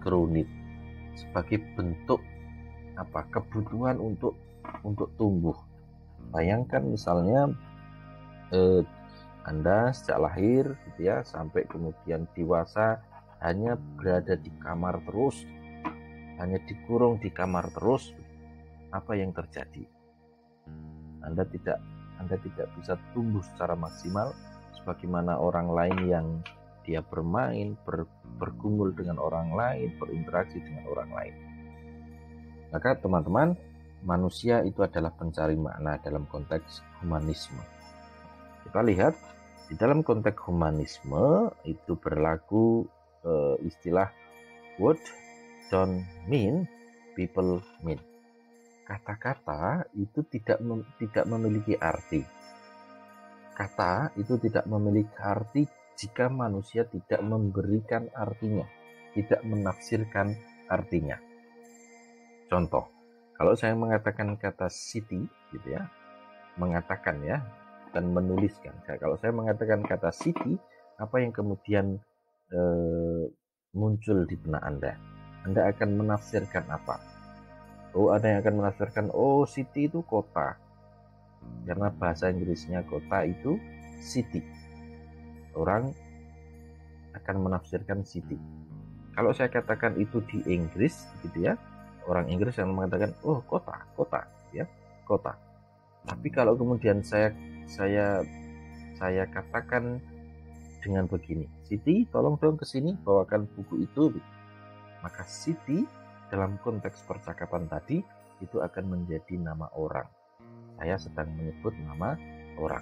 kronik sebagai bentuk kebutuhan untuk tumbuh. Bayangkan misalnya Anda sejak lahir gitu ya sampai kemudian dewasa hanya berada di kamar terus, hanya dikurung di kamar terus, apa yang terjadi? Anda tidak bisa tumbuh secara maksimal sebagaimana orang lain yang dia bermain, bergumul dengan orang lain, berinteraksi dengan orang lain. Maka teman-teman, manusia itu adalah pencari makna dalam konteks humanisme. Kita lihat di dalam konteks humanisme itu berlaku istilah word don't mean, people mean. Kata-kata itu tidak memiliki arti. Kata itu tidak memiliki arti jika manusia tidak memberikan artinya, tidak menafsirkan artinya. Contoh, kalau saya mengatakan kata city gitu ya, mengatakan ya dan menuliskan. Kalau saya mengatakan kata city, apa yang kemudian muncul di benak Anda? Anda akan menafsirkan apa? Ada yang akan menafsirkan, city itu kota. Karena bahasa Inggrisnya kota itu city. Orang akan menafsirkan city. Kalau saya katakan itu di Inggris gitu ya, orang Inggris yang mengatakan kota ya, kota. Tapi kalau kemudian saya katakan dengan begini, Siti tolong dong ke sini bawakan buku itu, maka Siti dalam konteks percakapan tadi itu akan menjadi nama orang. Saya sedang menyebut nama orang.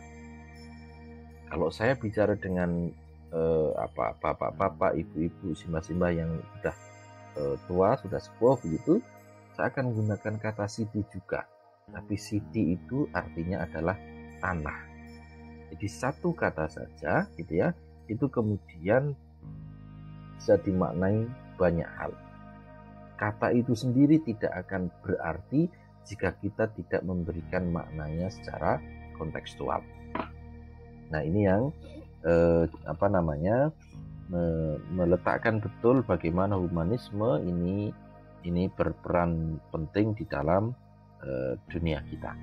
Kalau saya bicara dengan bapak-bapak, ibu-ibu, simbah-simbah yang sudah tua, sudah sepuh begitu, saya akan menggunakan kata Siti juga. Tapi Siti itu artinya adalah tanah. Jadi satu kata saja gitu ya, itu kemudian bisa dimaknai banyak hal. Kata itu sendiri tidak akan berarti jika kita tidak memberikan maknanya secara kontekstual. Nah, ini yang meletakkan betul bagaimana humanisme ini berperan penting di dalam dunia kita,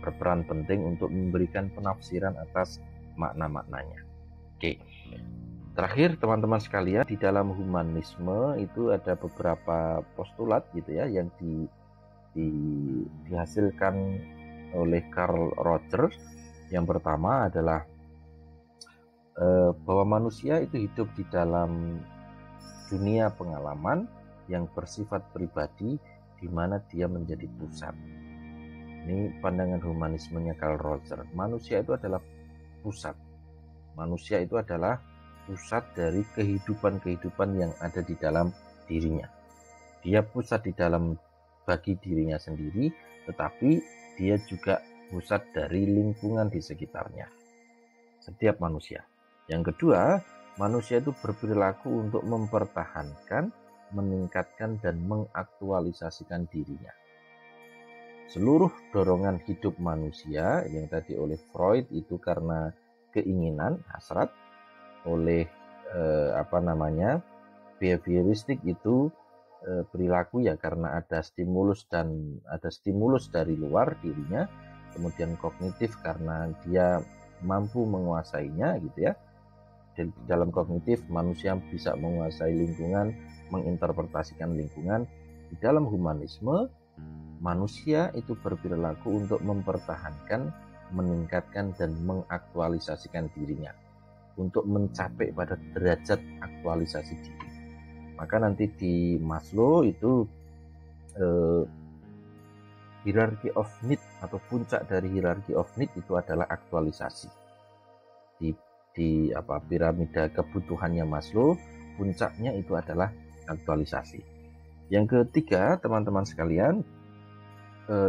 berperan penting untuk memberikan penafsiran atas makna-maknanya. Oke. Terakhir teman-teman sekalian, di dalam humanisme itu ada beberapa postulat gitu ya yang dihasilkan oleh Carl Rogers. Yang pertama adalah bahwa manusia itu hidup di dalam dunia pengalaman yang bersifat pribadi di mana dia menjadi pusat. Ini pandangan humanismenya Carl Rogers. Manusia itu adalah pusat. Manusia itu adalah pusat dari kehidupan-kehidupan yang ada di dalam dirinya. Dia pusat di dalam bagi dirinya sendiri, tetapi dia juga pusat dari lingkungan di sekitarnya. Setiap manusia. Yang kedua, manusia itu berperilaku untuk mempertahankan, meningkatkan, dan mengaktualisasikan dirinya. Seluruh dorongan hidup manusia yang tadi oleh Freud itu karena keinginan, hasrat, oleh behavioristik itu perilaku ya karena ada stimulus dari luar dirinya, kemudian kognitif karena dia mampu menguasainya gitu ya. Di dalam kognitif manusia bisa menguasai lingkungan, menginterpretasikan lingkungan. Di dalam humanisme manusia itu berperilaku untuk mempertahankan, meningkatkan, dan mengaktualisasikan dirinya untuk mencapai pada derajat aktualisasi diri. Maka nanti di Maslow itu hierarchy of need atau puncak dari hierarchy of need itu adalah aktualisasi. Di di piramida kebutuhannya Maslow, puncaknya itu adalah aktualisasi. Yang ketiga, teman-teman sekalian,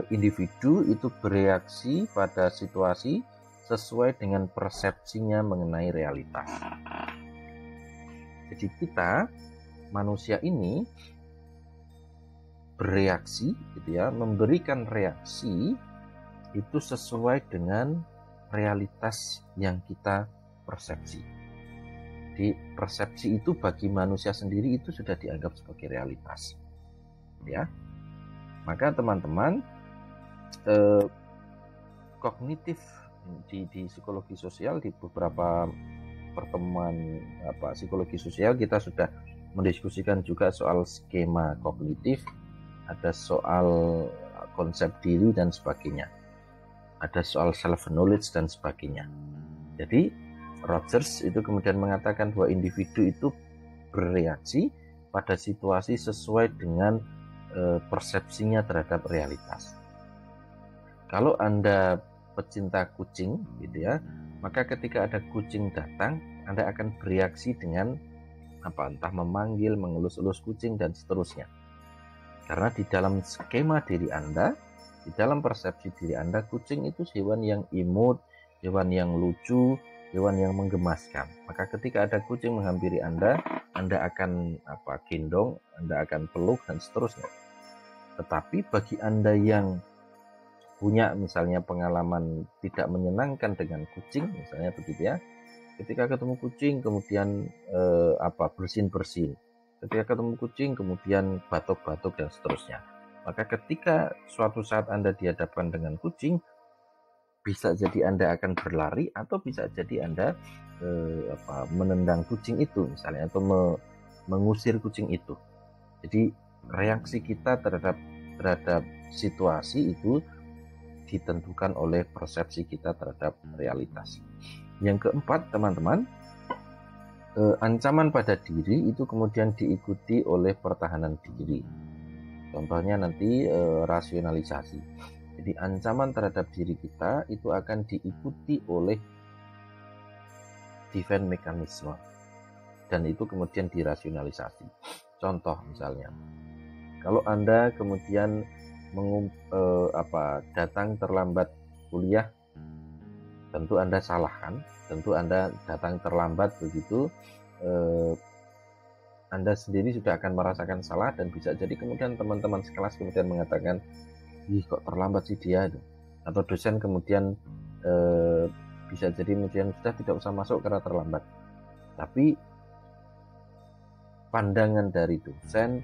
individu itu bereaksi pada situasi sesuai dengan persepsinya mengenai realitas. Jadi kita manusia ini bereaksi gitu ya, memberikan reaksi itu sesuai dengan realitas yang kita persepsi. Di persepsi itu bagi manusia sendiri itu sudah dianggap sebagai realitas. Ya. Maka teman-teman, kognitif di psikologi sosial, di beberapa pertemuan psikologi sosial kita sudah mendiskusikan juga soal skema kognitif, ada soal konsep diri dan sebagainya, ada soal self knowledge dan sebagainya. Jadi Rogers itu kemudian mengatakan bahwa individu itu bereaksi pada situasi sesuai dengan persepsinya terhadap realitas. Kalau Anda pecinta kucing gitu ya, maka ketika ada kucing datang, Anda akan bereaksi dengan entah memanggil, mengelus-elus kucing dan seterusnya. Karena di dalam skema diri Anda, di dalam persepsi diri Anda, kucing itu hewan yang imut, hewan yang lucu, hewan yang menggemaskan. Maka ketika ada kucing menghampiri Anda akan gendong, Anda akan peluk dan seterusnya. Tetapi bagi Anda yang punya misalnya pengalaman tidak menyenangkan dengan kucing, misalnya begitu ya, ketika ketemu kucing kemudian bersin-bersin, ketika ketemu kucing kemudian batuk-batuk dan seterusnya, maka ketika suatu saat Anda dihadapkan dengan kucing, bisa jadi Anda akan berlari atau bisa jadi Anda menendang kucing itu misalnya, atau mengusir kucing itu. Jadi reaksi kita terhadap situasi itu ditentukan oleh persepsi kita terhadap realitas. Yang keempat, teman-teman, ancaman pada diri itu kemudian diikuti oleh pertahanan diri. Contohnya nanti rasionalisasi. Jadi ancaman terhadap diri kita itu akan diikuti oleh defense mekanisme, dan itu kemudian dirasionalisasi. Contoh misalnya, kalau Anda kemudian datang terlambat kuliah, tentu Anda salah kan? Tentu Anda datang terlambat begitu, Anda sendiri sudah akan merasakan salah, dan bisa jadi kemudian teman-teman sekelas kemudian mengatakan, ih kok terlambat sih dia, atau dosen kemudian bisa jadi kemudian sudah tidak usah masuk karena terlambat. Tapi pandangan dari dosen,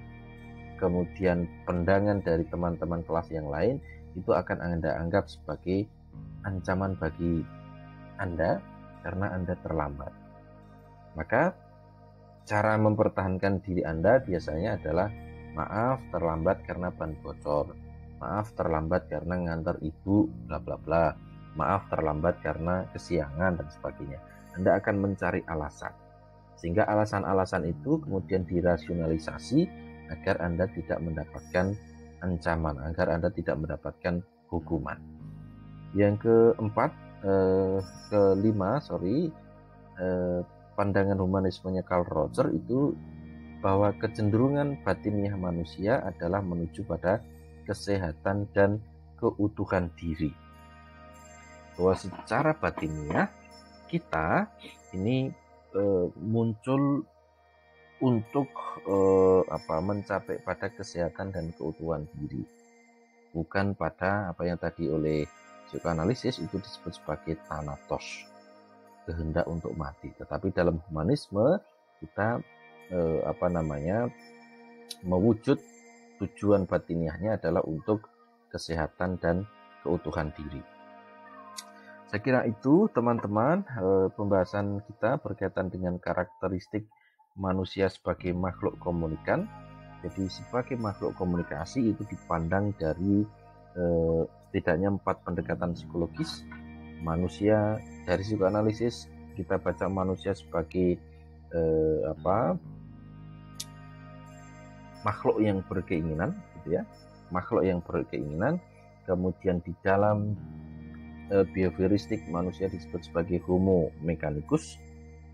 kemudian pandangan dari teman-teman kelas yang lain, itu akan Anda anggap sebagai ancaman bagi Anda karena Anda terlambat. Maka cara mempertahankan diri Anda biasanya adalah, maaf terlambat karena ban bocor, maaf terlambat karena ngantar ibu bla bla bla, maaf terlambat karena kesiangan dan sebagainya. Anda akan mencari alasan, sehingga alasan-alasan itu kemudian dirasionalisasi agar Anda tidak mendapatkan ancaman, agar Anda tidak mendapatkan hukuman. Yang kelima, pandangan humanismenya Carl Rogers itu bahwa kecenderungan batiniah manusia adalah menuju pada kesehatan dan keutuhan diri. Bahwa secara batiniah kita ini muncul untuk mencapai pada kesehatan dan keutuhan diri, bukan pada apa yang tadi oleh psikoanalisis itu disebut sebagai thanatos, kehendak untuk mati. Tetapi dalam humanisme kita mewujud tujuan batiniahnya adalah untuk kesehatan dan keutuhan diri. Saya kira itu teman-teman, pembahasan kita berkaitan dengan karakteristik manusia sebagai makhluk komunikan. Jadi sebagai makhluk komunikasi itu dipandang dari setidaknya 4 pendekatan psikologis. Manusia dari psikoanalisis kita baca manusia sebagai makhluk yang berkeinginan, gitu ya, makhluk yang berkeinginan. Kemudian di dalam behavioristik manusia disebut sebagai homo mechanicus,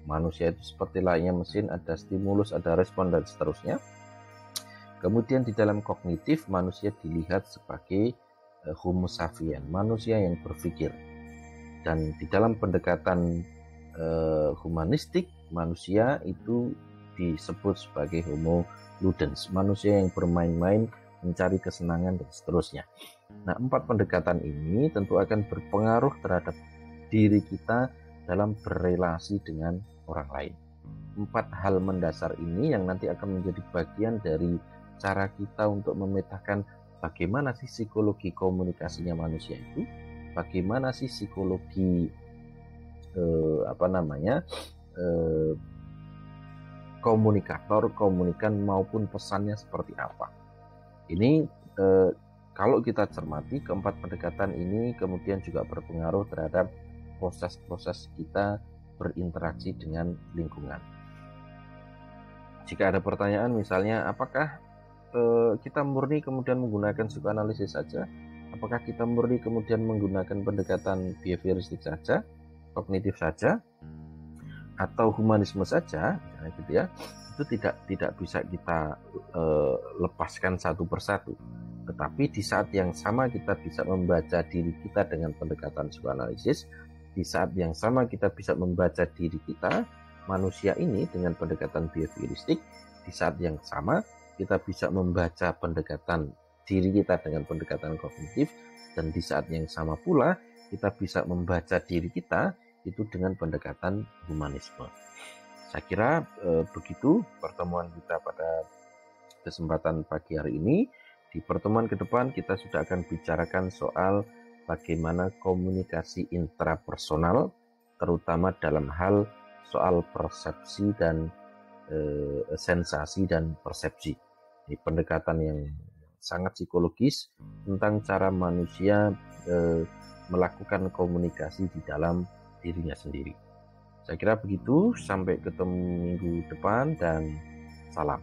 Manusia itu seperti layaknya mesin, ada stimulus, ada respon, dan seterusnya. Kemudian di dalam kognitif, manusia dilihat sebagai homo sapien, manusia yang berpikir. Dan di dalam pendekatan humanistik, manusia itu disebut sebagai homo ludens, manusia yang bermain-main, mencari kesenangan, dan seterusnya. Nah, 4 pendekatan ini tentu akan berpengaruh terhadap diri kita dalam berrelasi dengan orang lain. 4 hal mendasar ini yang nanti akan menjadi bagian dari cara kita untuk memetakan bagaimana sih psikologi komunikasinya manusia itu, bagaimana sih psikologi komunikan maupun pesannya seperti apa. Ini kalau kita cermati, keempat pendekatan ini kemudian juga berpengaruh terhadap proses-proses kita berinteraksi dengan lingkungan. Jika ada pertanyaan misalnya, apakah kita murni kemudian menggunakan psikoanalisis saja? Apakah kita murni kemudian menggunakan pendekatan behavioristik saja, kognitif saja, atau humanisme saja, gitu ya? Itu tidak bisa kita lepaskan satu persatu. Tetapi di saat yang sama kita bisa membaca diri kita dengan pendekatan psikoanalisis, di saat yang sama kita bisa membaca diri kita, manusia ini, dengan pendekatan behavioristik, di saat yang sama kita bisa membaca pendekatan diri kita dengan pendekatan kognitif, dan di saat yang sama pula kita bisa membaca diri kita itu dengan pendekatan humanisme. Saya kira begitu pertemuan kita pada kesempatan pagi hari ini. Di pertemuan ke depan kita sudah akan bicarakan soal bagaimana komunikasi intrapersonal, terutama dalam hal soal persepsi dan sensasi dan persepsi. Ini pendekatan yang sangat psikologis tentang cara manusia melakukan komunikasi di dalam dirinya sendiri. Saya kira begitu, sampai ketemu minggu depan dan salam.